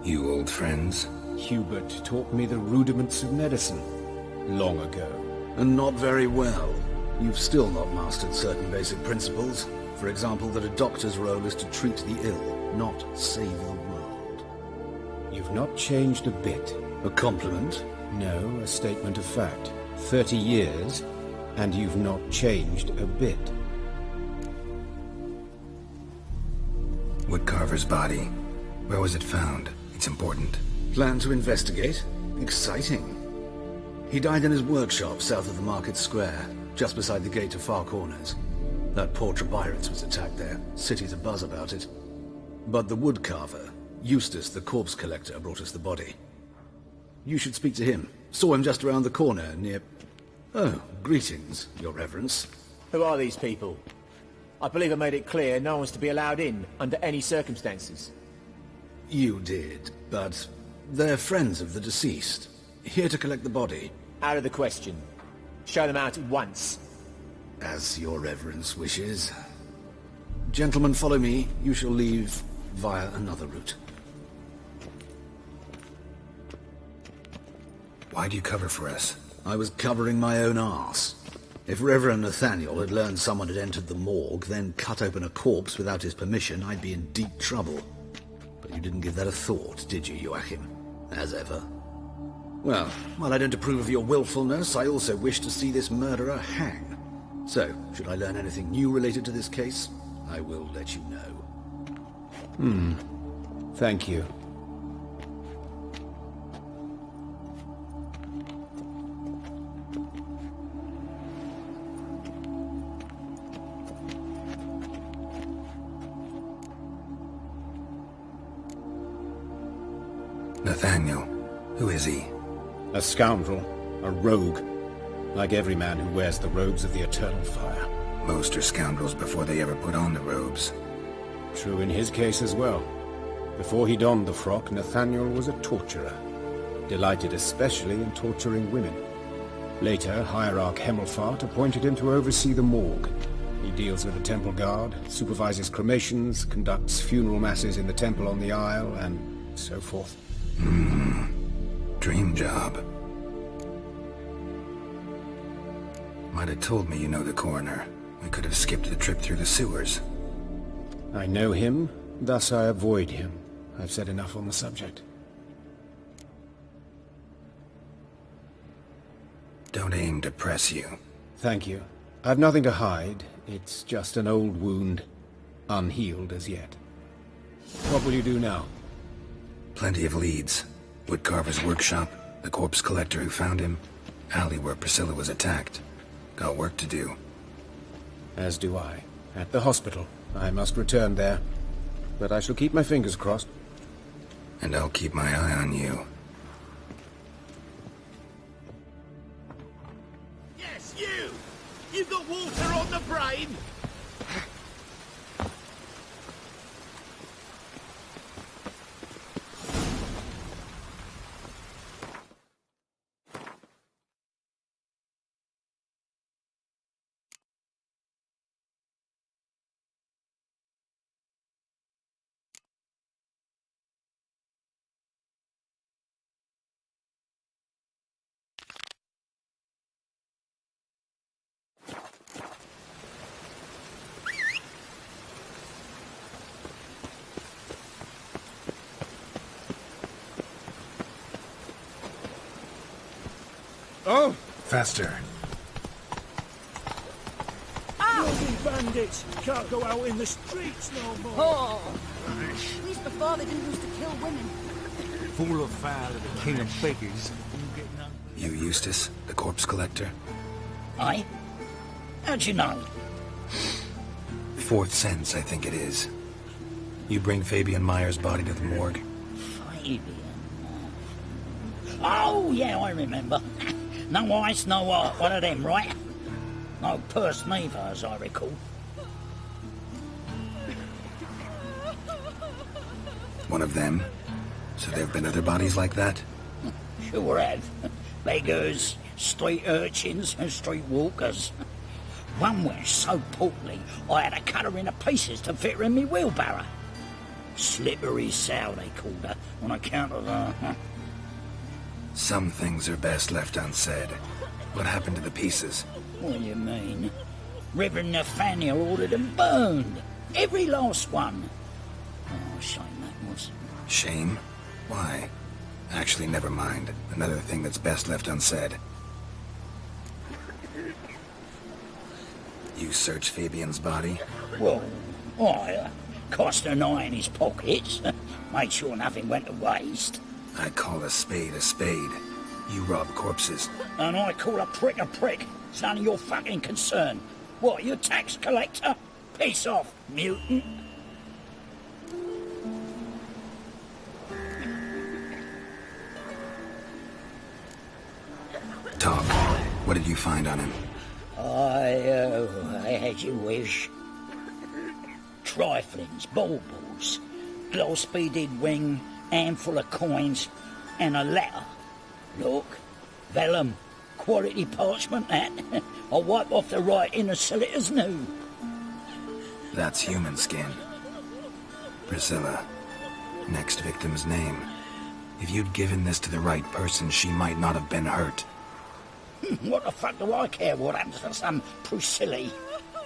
You old friends? Hubert taught me the rudiments of medicine. Long ago. And not very well. You've still not mastered certain basic principles. For example, that a doctor's role is to treat the ill, not save the world. You've not changed a bit. A compliment? No, a statement of fact. 30 years, And you've not changed a bit. Woodcarver's body. Where was it found? It's important. Plan to investigate? Exciting. He died in his workshop south of the market square, just beside the gate to Far Corners. That poor Trebyron's was attacked there. City's abuzz about it. But the woodcarver, Eustace the corpse collector, brought us the body. You should speak to him. Saw him just around the corner near... Oh, greetings, Your Reverence. Who are these people? I believe I made it clear no one's to be allowed in under any circumstances. You did, but they're friends of the deceased. Here to collect the body. Out of the question. Show them out at once. As Your Reverence wishes. Gentlemen, follow me. You shall leave via another route. Why do you cover for us? I was covering my own arse. If Reverend Nathaniel had learned someone had entered the morgue, then cut open a corpse without his permission, I'd be in deep trouble. But you didn't give that a thought, did you, Joachim? As ever. Well, while I don't approve of your willfulness, I also wish to see this murderer hang. So, should I learn anything new related to this case, I will let you know. Thank you. Nathaniel. Who is he? A scoundrel. A rogue. Like every man who wears the robes of the Eternal Fire. Most are scoundrels before they ever put on the robes. True in his case as well. Before he donned the frock, Nathaniel was a torturer. Delighted especially in torturing women. Later, Hierarch Hemmelfart appointed him to oversee the morgue. He deals with the temple guard, supervises cremations, conducts funeral masses in the temple on the Isle, and so forth. Dream job. Might have told me you know the coroner. We could have skipped the trip through the sewers. I know him, thus I avoid him. I've said enough on the subject. Don't aim to press you. Thank you. I've nothing to hide. It's just an old wound, unhealed as yet. What will you do now? Plenty of leads. Woodcarver's workshop, the corpse collector who found him, alley where Priscilla was attacked. Got work to do. As do I. At the hospital. I must return there. But I shall keep my fingers crossed. And I'll keep my eye on you. Yes, you! You've got water on the brain! Oh! Faster. Bloody bandits! Can't go out in the streets no more! Oh! At least before they didn't used to kill women. Full of foul of the king of beggars. You Eustace, the corpse collector? Aye? How'd you know? Fourth sense, I think it is. You bring Fabian Meyer's body to the morgue? Fabian? Oh, yeah, I remember. No ice, no art, one of them, right? No purse neither, as I recall. One of them? So there have been other bodies like that? Sure have. Beggars, street urchins, and street walkers. One went so portly, I had to cut her into pieces to fit her in me wheelbarrow. Slippery sow, they called her, on account of her. Some things are best left unsaid. What happened to the pieces? What do you mean? Reverend Nathaniel ordered them burned. Every last one. Oh, shame that was. Shame? Why? Actually, never mind. Another thing that's best left unsaid. You searched Fabian's body? Well, I cast an eye in his pockets, made sure nothing went to waste. I call a spade a spade. You rob corpses. And I call a prick a prick. It's none of your fucking concern. What, you tax collector? Piss off, mutant. Talk. What did you find on him? I had you wish. Triflings, baubles, gloss-beaded ring, handful of coins, and a letter. Look, vellum, quality parchment, that. I'll wipe off the writing and sell it as new. That's human skin. Priscilla. Next victim's name. If you'd given this to the right person, she might not have been hurt. What the fuck do I care what happens to some Priscilla?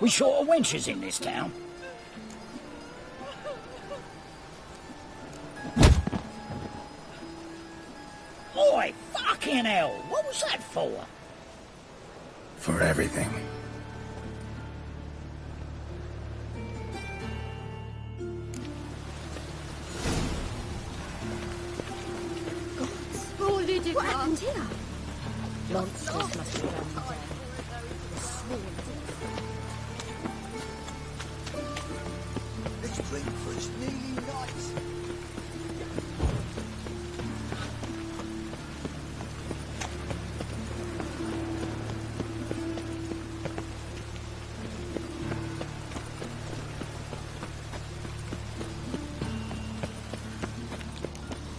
We short of wenches in this town. Oi, fucking hell! What was that for? For everything. Who did you What come? happened here? Monsters must be around there. The swarms. Let's drink for it's nearly night.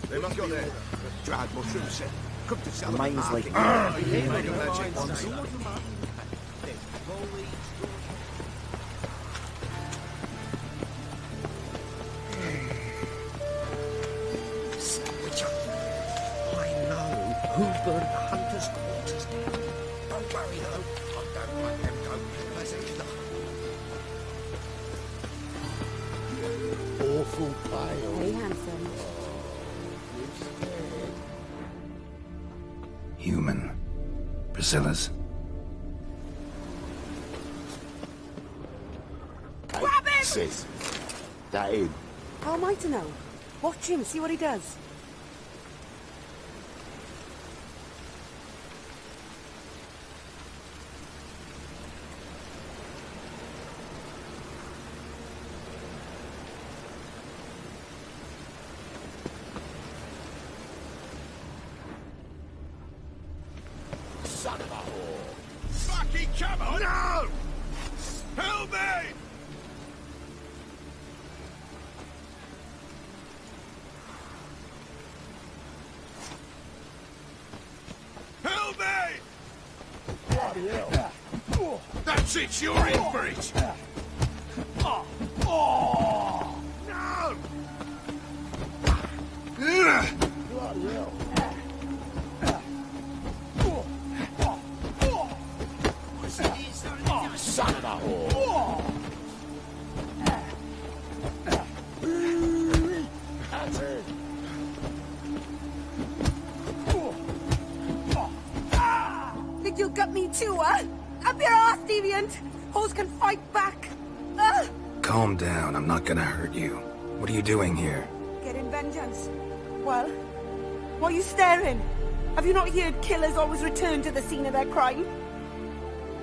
They must be there. Dried mushrooms, cooked to sell. Mine's like... I know who burned the hunter's quarters down. Don't worry, though. I don't let them go as either. Awful pale. Hey, handsome. Human. Priscilla's. Grab him! Sis, that him? How am I to know? Watch him, see what he does. Son of a whore. Fucking come on! No! Help me! Help me! Bloody hell. That's it, you're in for it! Oh! No! Bloody hell. Son of a whore. That's it. Think you'll gut me too, huh? Up your ass, deviant! Hoes can fight back! Calm down, I'm not gonna hurt you. What are you doing here? Getting vengeance. Well, why are you staring? Have you not heard killers always return to the scene of their crime?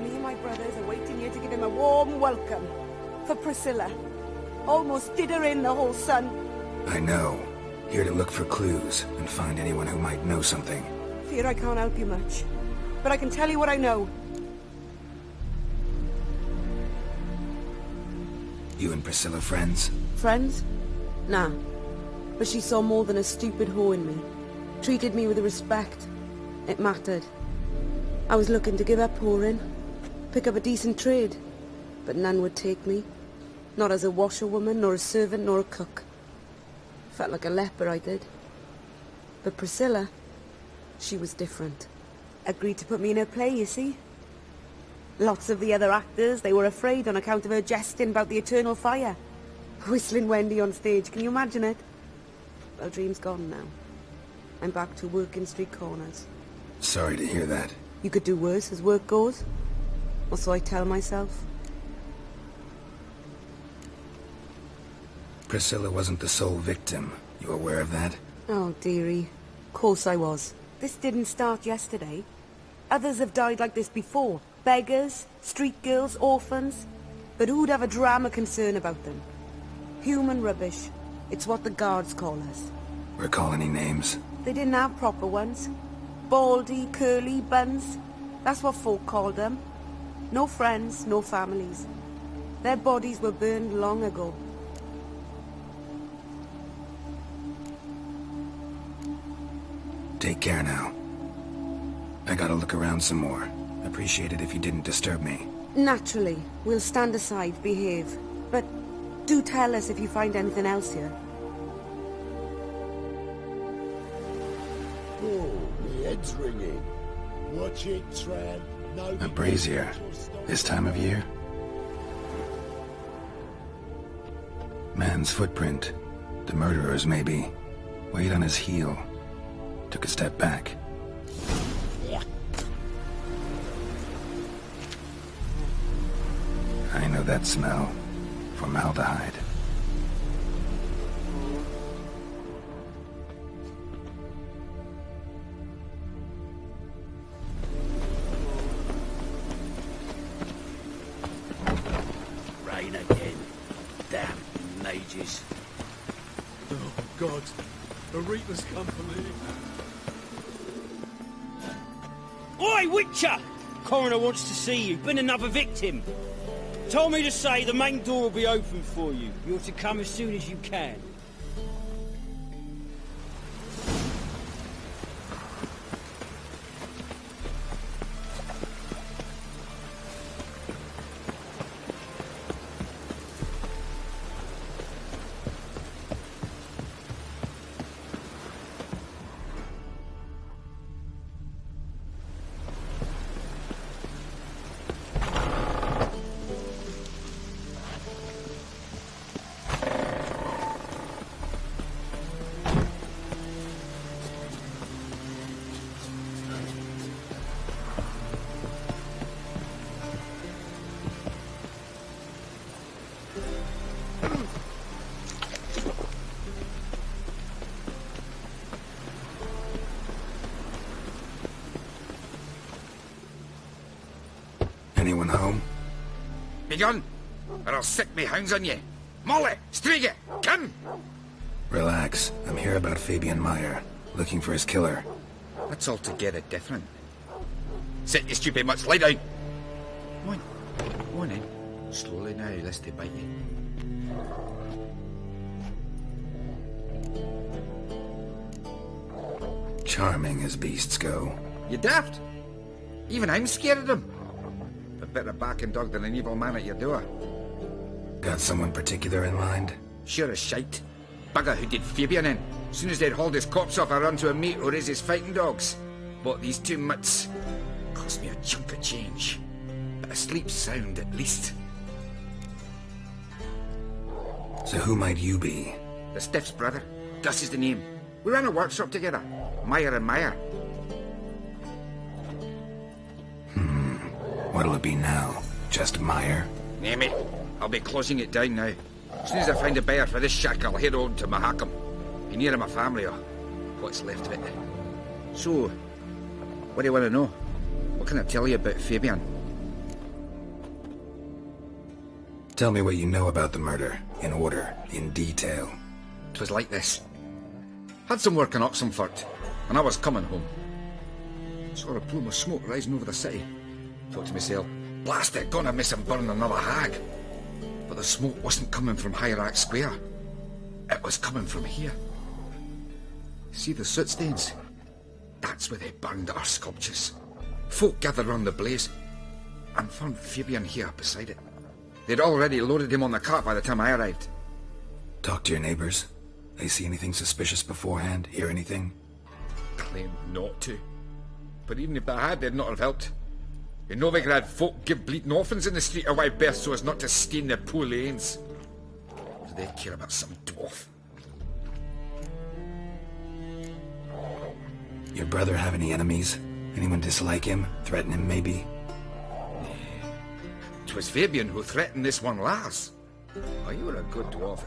Me and my brothers are waiting here to give him a warm welcome. For Priscilla. Almost did her in, the whole son. I know. Here to look for clues and find anyone who might know something. Fear I can't help you much. But I can tell you what I know. You and Priscilla friends? Friends? Nah. But she saw more than a stupid whore in me. Treated me with respect. It mattered. I was looking to give up whoring. Pick up a decent trade. But none would take me. Not as a washerwoman, nor a servant, nor a cook. Felt like a leper, I did. But Priscilla, she was different. Agreed to put me in her play, you see. Lots of the other actors, they were afraid on account of her jesting about the eternal fire. Whistling Wendy on stage, can you imagine it? Well, dream's gone now. I'm back to working street corners. Sorry to hear that. You could do worse as work goes. Or so I tell myself. Priscilla wasn't the sole victim. You aware of that? Oh, dearie. Of course I was. This didn't start yesterday. Others have died like this before. Beggars, street girls, orphans. But who'd have a drama concern about them? Human rubbish. It's what the guards call us. Recall any names? They didn't have proper ones. Baldy, curly, buns. That's what folk called them. No friends, no families. Their bodies were burned long ago. Take care now. I gotta look around some more. Appreciate it if you didn't disturb me. Naturally. We'll stand aside, behave. But do tell us if you find anything else here. Oh, my head's ringing. Watch it, Tran. No. A brazier. This time of year? Man's footprint. The murderer's, maybe. Weight on his heel. Took a step back. Yeah. I know that smell. Formaldehyde. Rain again. Damn mages. Oh, God. The Reaper's company. Oi, Witcher! Coroner wants to see you. Been another victim. Told me to say the main door will be open for you. You're to come as soon as you can. Anyone home? Begone, or I'll sick me hounds on you. Molly, Striga, come! Relax. I'm here about Fabian Meyer. Looking for his killer. That's altogether different. Sit, you stupid much, lie down. Go on in. Slowly now, lest they bite you. Charming as beasts go. You daft? Even I'm scared of them. A better backing dog than an evil man at your door. Got someone particular in mind? Sure as shite. Bugger who did Fabian in. Soon as they'd hauled his corpse off, I run to a mate who raises fighting dogs. Bought these 2 mutts. Cost me a chunk of change. But I sleep sound at least. So who might you be? The Stiff's brother. Gus is the name. We ran a workshop together. Meyer and Meyer. What'll it be now? Just Meyer? Name it. I'll be closing it down now. As soon as I find a buyer for this shack, I'll head on to Mahakam. Be near my family, or what's left of it. So, what do you want to know? What can I tell you about Fabian? Tell me what you know about the murder. In order. In detail. 'Twas like this. Had some work in Oxenfurt, and I was coming home. Saw a plume of smoke rising over the city. Thought to myself, blast it, gonna miss him burn another hag. But the smoke wasn't coming from Hierarch Square. It was coming from here. See the soot stains? That's where they burned our sculptures. Folk gathered round the blaze, and found Fabian here beside it. They'd already loaded him on the cart by the time I arrived. Talk to your neighbors. They see anything suspicious beforehand? Hear anything? Claimed not to. But even if they had, they'd not have helped. In Novigrad, folk give bleeding orphans in the street a wide berth so as not to stain their poor lanes. Do they care about some dwarf? Your brother have any enemies? Anyone dislike him? Threaten him, maybe? 'Twas Fabian who threatened this one last. Oh, you were a good dwarf.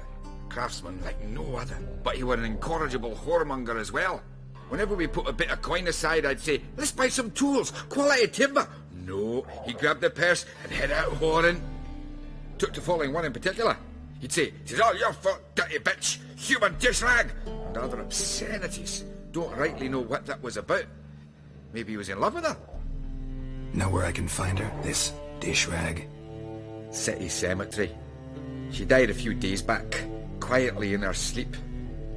craftsman like no other. But he were an incorrigible whoremonger as well. Whenever we put a bit of coin aside, I'd say, let's buy some tools, quality timber. No, he grabbed the purse and head out whoring. Took to following one in particular. He'd say, "'Tis all your fault, dirty bitch, human dish rag," and other obscenities. Don't rightly know what that was about. Maybe he was in love with her. Know where I can find her, this dish rag? City cemetery. She died a few days back, quietly in her sleep.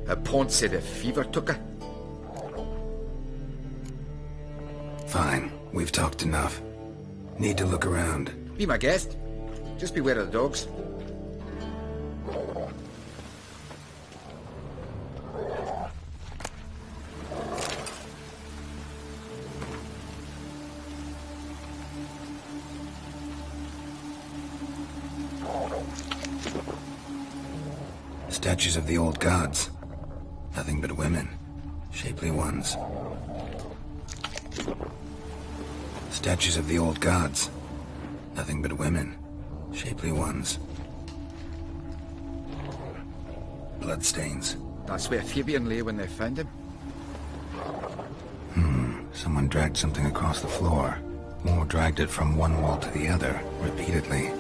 Her pont said a fever took her. Fine, we've talked enough. Need to look around. Be my guest. Just beware of the dogs. Statues of the old gods. Nothing but women. Shapely ones. Statues of the old gods. Nothing but women. Shapely ones. Bloodstains. That's where Fabian lay when they found him. Someone dragged something across the floor. Or dragged it from one wall to the other, repeatedly.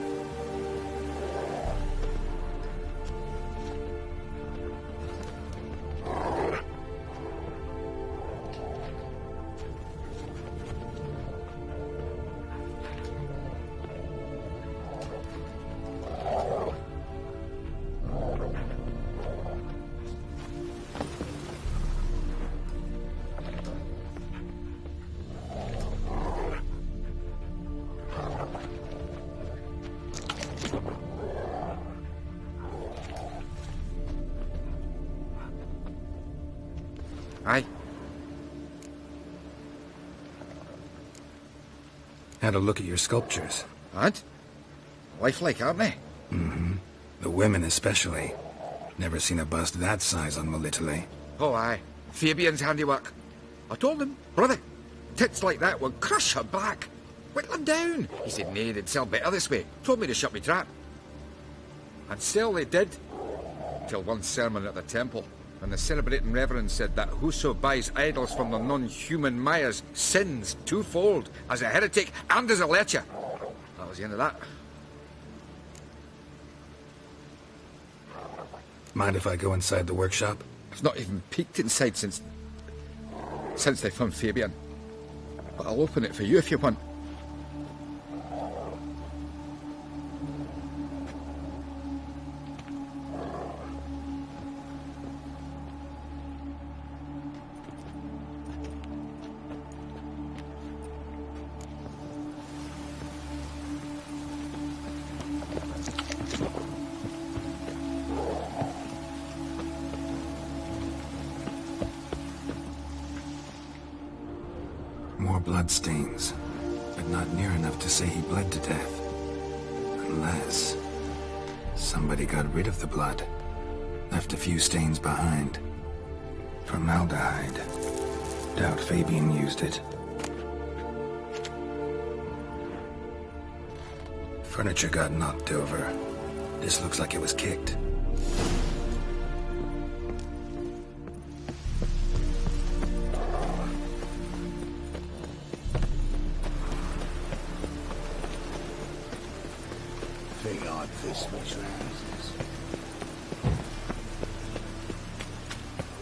Aye. Had a look at your sculptures. And? Lifelike, aren't they? Mm-hmm. The women especially. Never seen a bust that size on Melitele. Oh, aye. Fabian's handiwork. I told him, brother, tits like that would crush her back. Whittle them down. He said, nay, they'd sell better this way. Told me to shut me trap. And still they did. Till one sermon at the temple. And the celebrating reverend said that whoso buys idols from the non-human Mayas sins twofold, as a heretic and as a lecher. That was the end of that. Mind if I go inside the workshop? I've not even peeked inside since they found Fabian. But I'll open it for you if you want. More bloodstains, but not near enough to say he bled to death. Unless somebody got rid of the blood, left a few stains behind. Formaldehyde. Doubt Fabian used it. Furniture got knocked over. This looks like it was kicked.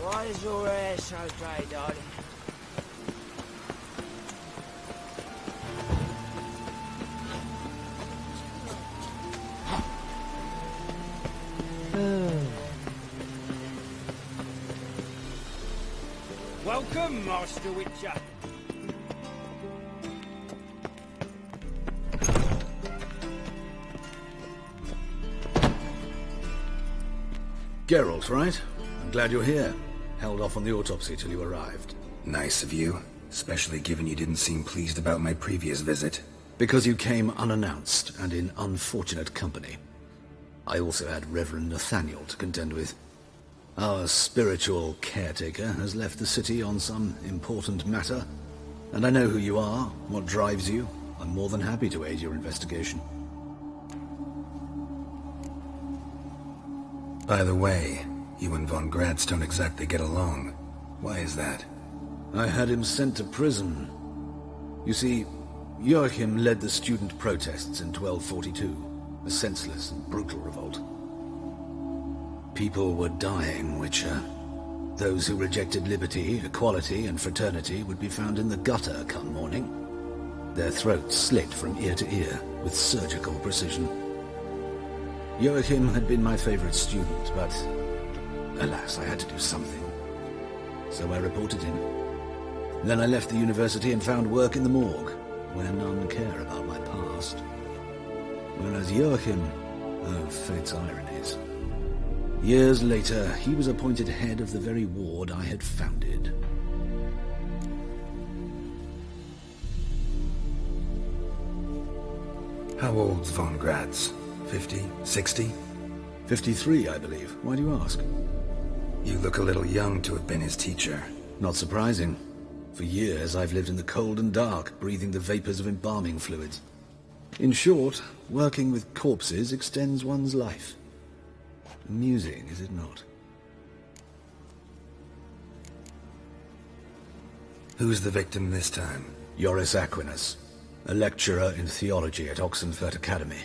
Why is your hair so grey, darling? Welcome, Master Witcher. Geralt, right? I'm glad you're here. Held off on the autopsy till you arrived. Nice of you, especially given you didn't seem pleased about my previous visit. Because you came unannounced and in unfortunate company. I also had Reverend Nathaniel to contend with. Our spiritual caretaker has left the city on some important matter, and I know who you are, what drives you. I'm more than happy to aid your investigation. By the way, you and von Gratz don't exactly get along. Why is that? I had him sent to prison. You see, Joachim led the student protests in 1242, a senseless and brutal revolt. People were dying, Witcher. Those who rejected liberty, equality, and fraternity would be found in the gutter come morning. Their throats slit from ear to ear with surgical precision. Joachim had been my favorite student, but alas, I had to do something. So I reported him. Then I left the university and found work in the morgue, where none care about my past. Whereas Joachim, oh, fate's ironies. Years later, he was appointed head of the very ward I had founded. How old's von Gratz? 50? 60? 53, I believe. Why do you ask? You look a little young to have been his teacher. Not surprising. For years, I've lived in the cold and dark, breathing the vapors of embalming fluids. In short, working with corpses extends one's life. Amusing, is it not? Who's the victim this time? Joris Aquinas, a lecturer in theology at Oxenfurt Academy.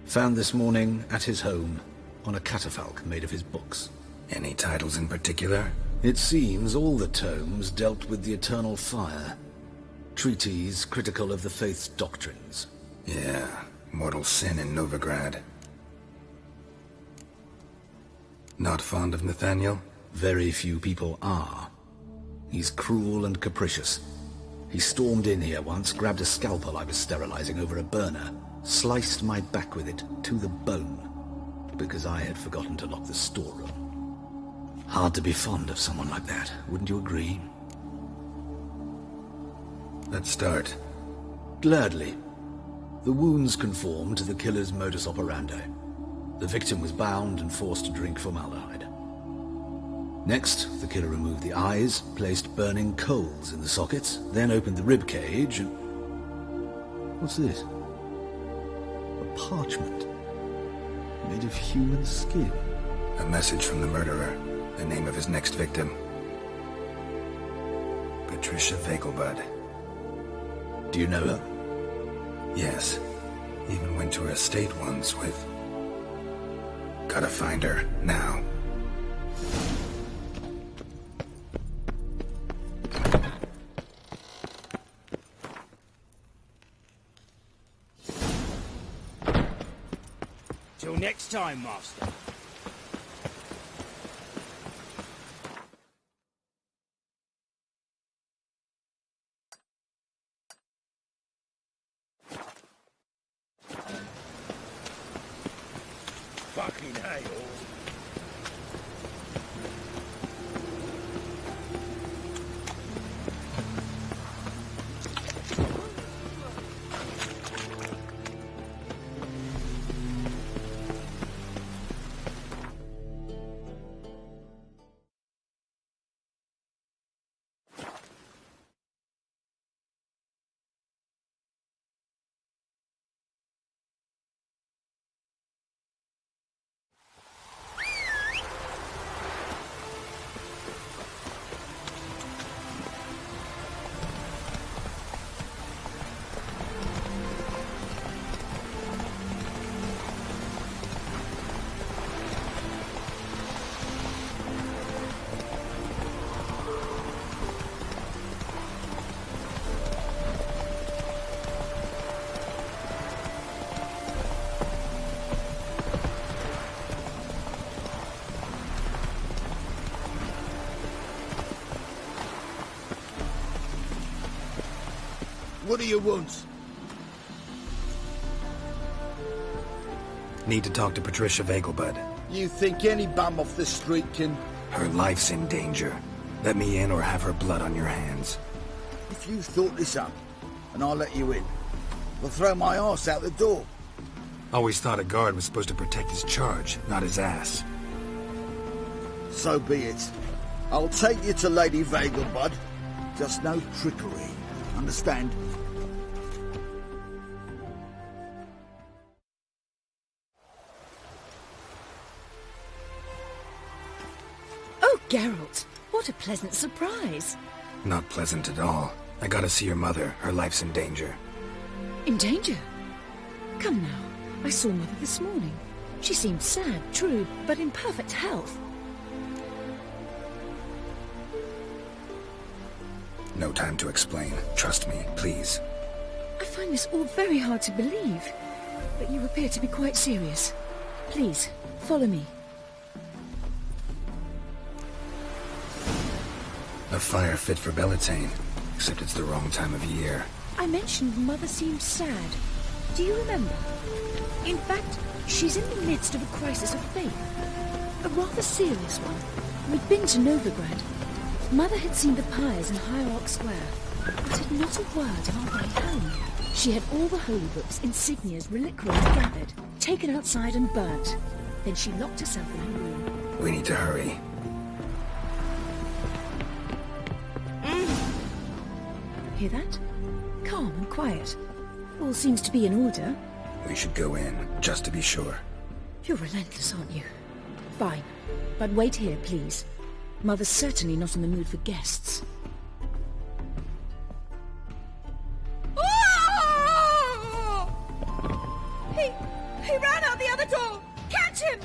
Found this morning at his home on a catafalque made of his books. Any titles in particular? It seems all the tomes dealt with the eternal fire. Treatises critical of the faith's doctrines. Yeah, mortal sin in Novigrad. Not fond of Nathaniel? Very few people are. He's cruel and capricious. He stormed in here once, grabbed a scalpel I was sterilizing over a burner, sliced my back with it to the bone, because I had forgotten to lock the storeroom. Hard to be fond of someone like that, wouldn't you agree? Let's start. Gladly. The wounds conform to the killer's modus operandi. The victim was bound and forced to drink formaldehyde. Next, the killer removed the eyes, placed burning coals in the sockets, then opened the rib cage and... What's this? A parchment. Made of human skin. A message from the murderer. The name of his next victim. Patricia Vegelbud. Do you know her? Yes. Even went to her estate once with... Gotta find her, now. Till next time, Master. Fucking hell. What do you want? Need to talk to Patricia Vegelbud. You think any bum off the street can... Her life's in danger. Let me in or have her blood on your hands. If you thought this up, and I'll let you in, I'll throw my arse out the door. Always thought a guard was supposed to protect his charge, not his ass. So be it. I'll take you to Lady Vegelbud. Just no trickery. Understand? Geralt, what a pleasant surprise. Not pleasant at all. I gotta see your mother. Her life's in danger. In danger? Come now. I saw Mother this morning. She seemed sad, true, but in perfect health. No time to explain. Trust me, please. I find this all very hard to believe, but you appear to be quite serious. Please, follow me. A fire fit for Bellatane, except it's the wrong time of year. I mentioned Mother seemed sad. Do you remember? In fact, she's in the midst of a crisis of faith. A rather serious one. We'd been to Novigrad. Mother had seen the pyres in Hierarch Square, but had not a word on our way home. She had all the holy books, insignias, reliquaries gathered, taken outside and burnt. Then she locked herself in her room. We need to hurry. Hear that? Calm and quiet. All seems to be in order. We should go in, just to be sure. You're relentless, aren't you? Fine. But wait here, please. Mother's certainly not in the mood for guests. He ran out the other door! Catch him!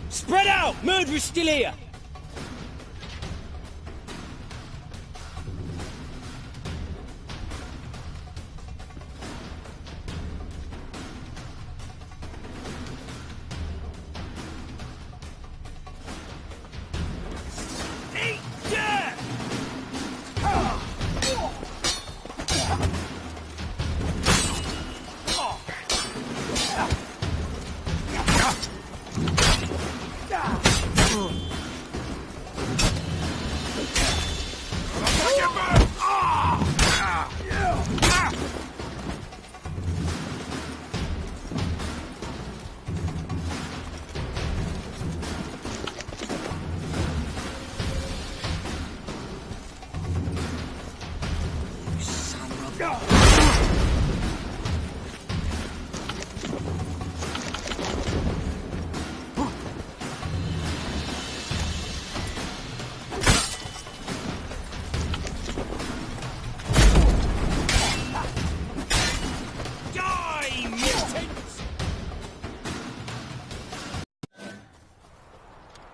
Spread out! Murderer's still here!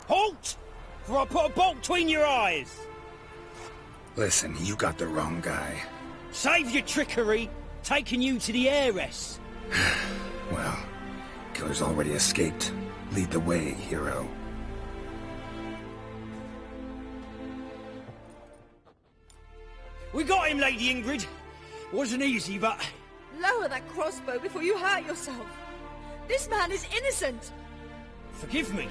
Halt! For I put a bolt between your eyes! Listen, you got the wrong guy. Save your trickery, taking you to the heiress. Well, killer's already escaped. Lead the way, hero. We got him, Lady Ingrid. Wasn't easy, but... Lower that crossbow before you hurt yourself. This man is innocent. Forgive me.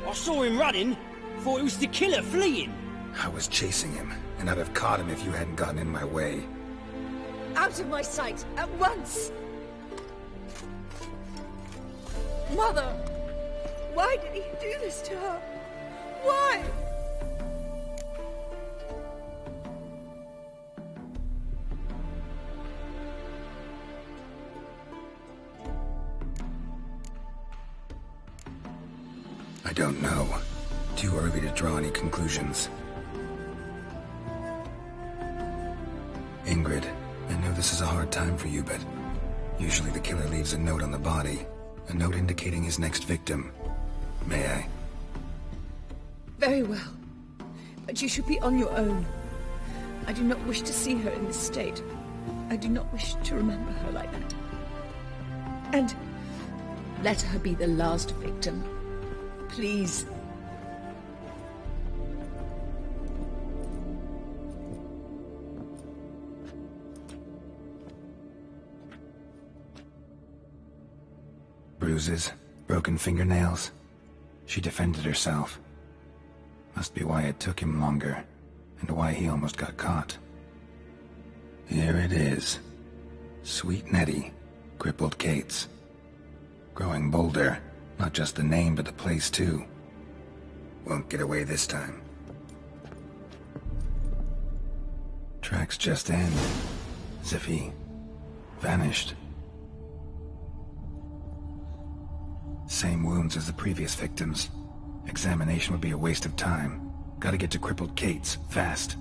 I saw him running. Thought it was the killer fleeing. I was chasing him, and I'd have caught him if you hadn't gotten in my way. Out of my sight, at once! Mother! Why did he do this to her? Why? I don't know. Too early to draw any conclusions. Ingrid, I know this is a hard time for you, but usually the killer leaves a note on the body. A note indicating his next victim. May I? Very well. But you should be on your own. I do not wish to see her in this state. I do not wish to remember her like that. And let her be the last victim. Please. bruises, broken fingernails. She defended herself. Must be why it took him longer, and why he almost got caught. Here it is. Sweet Nettie, crippled Kate's. Growing bolder, not just the name but the place too. Won't get away this time. Tracks just end, as if he vanished. Same wounds as the previous victims. Examination would be a waste of time. Gotta get to crippled Kate's, fast.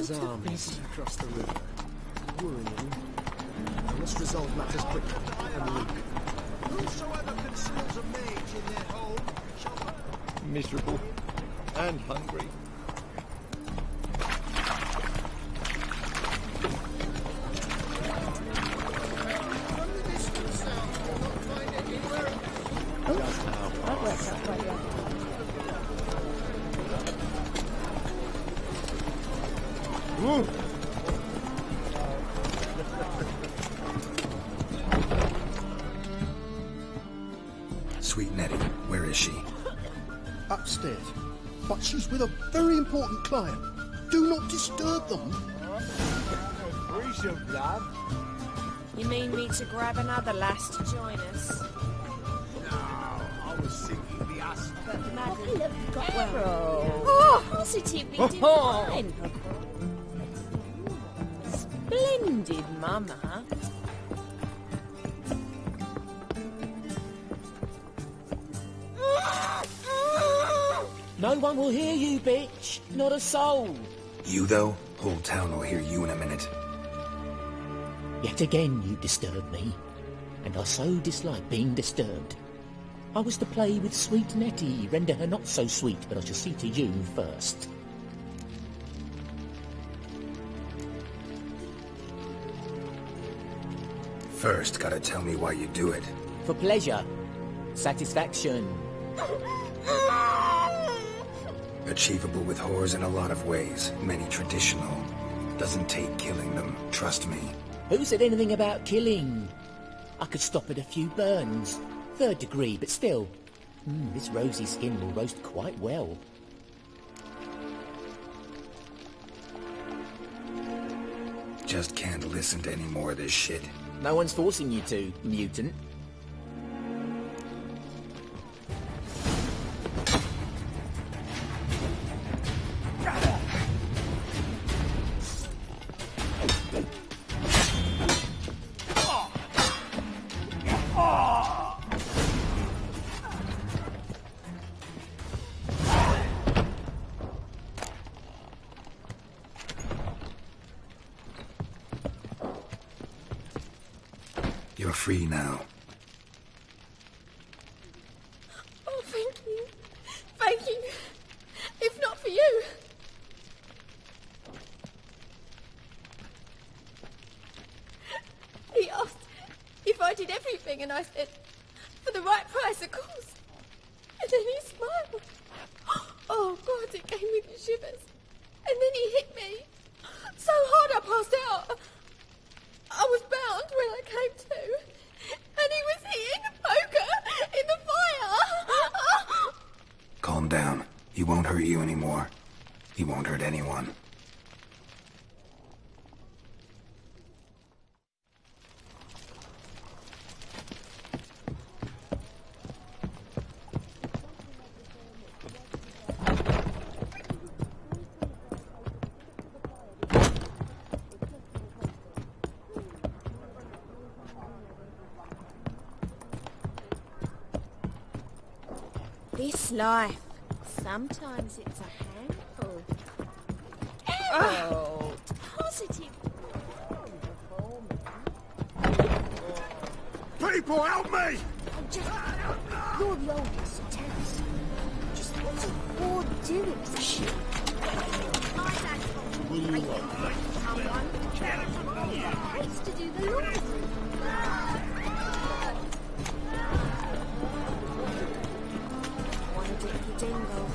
His armies across the river. Worrying. I must resolve matters quickly and leave. Whosoever conceals a mage in their home shall... Miserable and hungry. That works out quite well. Sweet Nettie, where is she? Upstairs. But she's with a very important client. Do not disturb them. You mean me to grab another lass to join us? No, I was thinking the ass. But madam, You've got well. oh, positively divine. Splendid, Mama. No one will hear you, bitch. Not a soul. You, though? Whole town will hear you in a minute. Yet again you disturb me, and I so dislike being disturbed. I was to play with sweet Nettie, render her not so sweet, but I shall see to you first. First, gotta tell me why you do it. For pleasure. Satisfaction. Achievable with whores in a lot of ways, many traditional. Doesn't take killing them, trust me. Who said anything about killing? I could stop at a few burns. 3rd degree, but still. This rosy skin will roast quite well. Just can't listen to any more of this shit. No one's forcing you to, mutant. You're free now. Oh, thank you. everything, and I said, for the right price, of course. And then he smiled. Oh, God, it gave me the shivers. And then he hit me. So hard I passed out. I was bound when I came to. And he was hitting the poker in the fire. Calm down. He won't hurt you anymore. He won't hurt anyone. This life, sometimes it's a handful. Oh, positive. People, help me! You're the oldest, so tell us. Just what's a war doing? Shit. What do you want? Someone hates to do the laundry. One dicky dingle.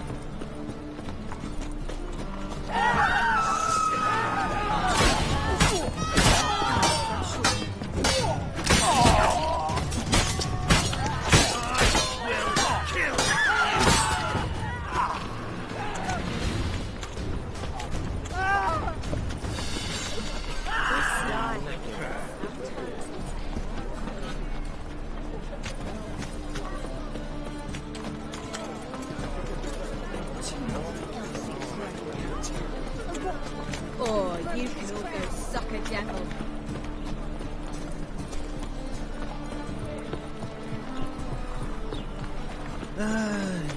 Oh, you can all go suck a devil.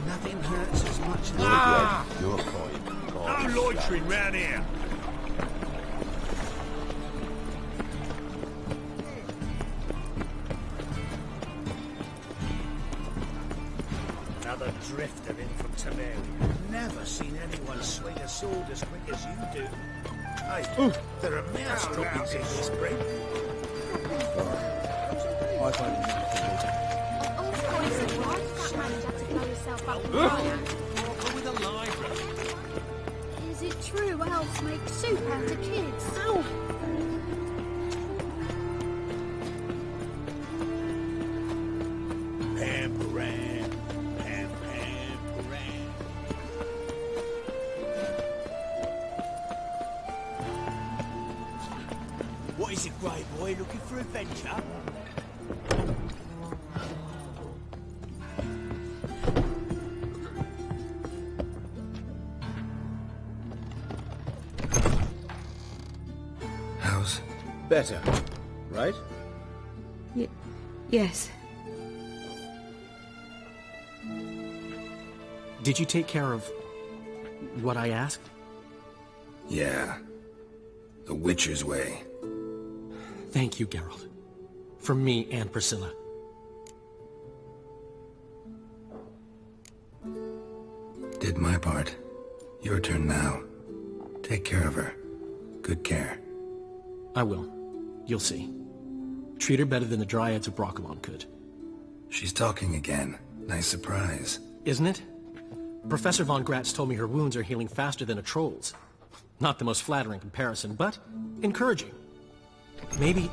Nothing hurts as much as... Your point. No loitering round here. Another drifter in from Temeria. Never seen anyone swing a sword as quick as you do. Hey, there are mouse droppings in this spring. I find it With a library. Is it true elves make soup out of kids? Ow! Pam-paran, pam-pam-paran. What is it, Grey Boy? Looking for adventure? How's... better, right? Yes. Did you take care of what I asked? Yeah. The Witcher's way. Thank you, Geralt. From me and Priscilla. Did my part. Your turn now. Take care of her. Good care. I will. You'll see. Treat her better than the Dryads of Broccolon could. She's talking again. Nice surprise. Isn't it? Professor von Gratz told me her wounds are healing faster than a troll's. Not the most flattering comparison, but encouraging. Maybe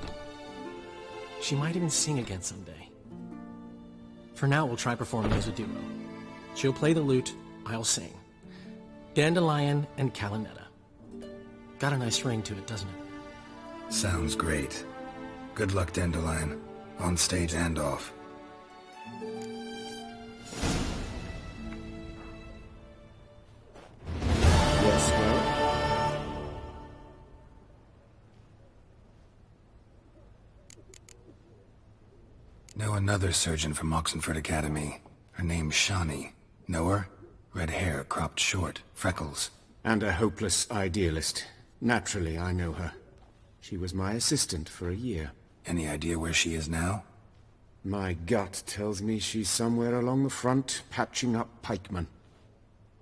she might even sing again someday. For now, we'll try performing as a duo. She'll play the lute, I'll sing. Dandelion and Calinetta. Got a nice ring to it, doesn't it? Sounds great. Good luck, Dandelion. On stage and off. Yes, well? Know another surgeon from Oxenford Academy. Her name's Shani. Know her? Red hair, cropped short, freckles. And a hopeless idealist. Naturally, I know her. She was my assistant for a year. Any idea where she is now? My gut tells me she's somewhere along the front, patching up pikemen.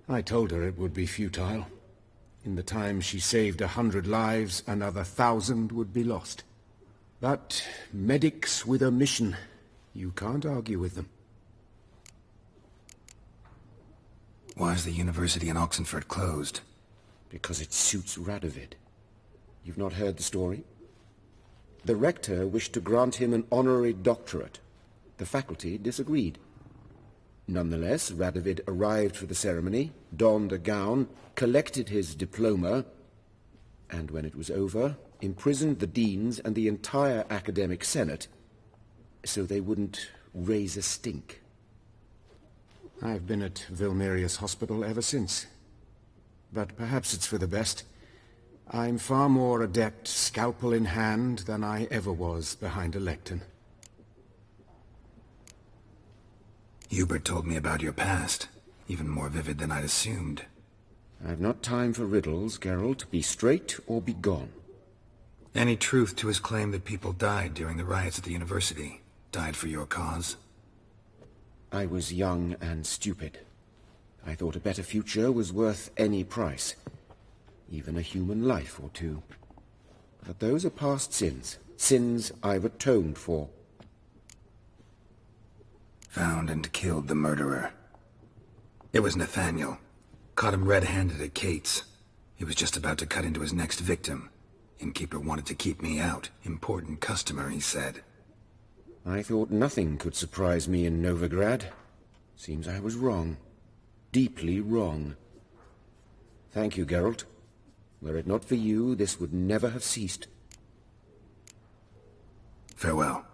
I told her it would be futile. In the time she saved 100 lives, another 1,000 would be lost. But medics with a mission. You can't argue with them. Why is the university in Oxenford closed? Because it suits Radovid. You've not heard the story? The rector wished to grant him an honorary doctorate. The faculty disagreed. Nonetheless, Radovid arrived for the ceremony, donned a gown, collected his diploma, and when it was over, imprisoned the deans and the entire academic senate so they wouldn't raise a stink. I've been at Vilmerius Hospital ever since. But perhaps it's for the best. I'm far more adept, scalpel in hand, than I ever was behind a lectern. Hubert told me about your past, even more vivid than I'd assumed. I've not time for riddles, Geralt. Be straight or be gone. Any truth to his claim that people died during the riots at the university? Died for your cause? I was young and stupid. I thought a better future was worth any price. Even a human life or two. But those are past sins. Sins I've atoned for. Found and killed the murderer. It was Nathaniel. Caught him red-handed at Kate's. He was just about to cut into his next victim. Innkeeper wanted to keep me out. Important customer, he said. I thought nothing could surprise me in Novigrad. Seems I was wrong. Deeply wrong. Thank you, Geralt. Were it not for you, this would never have ceased. Farewell.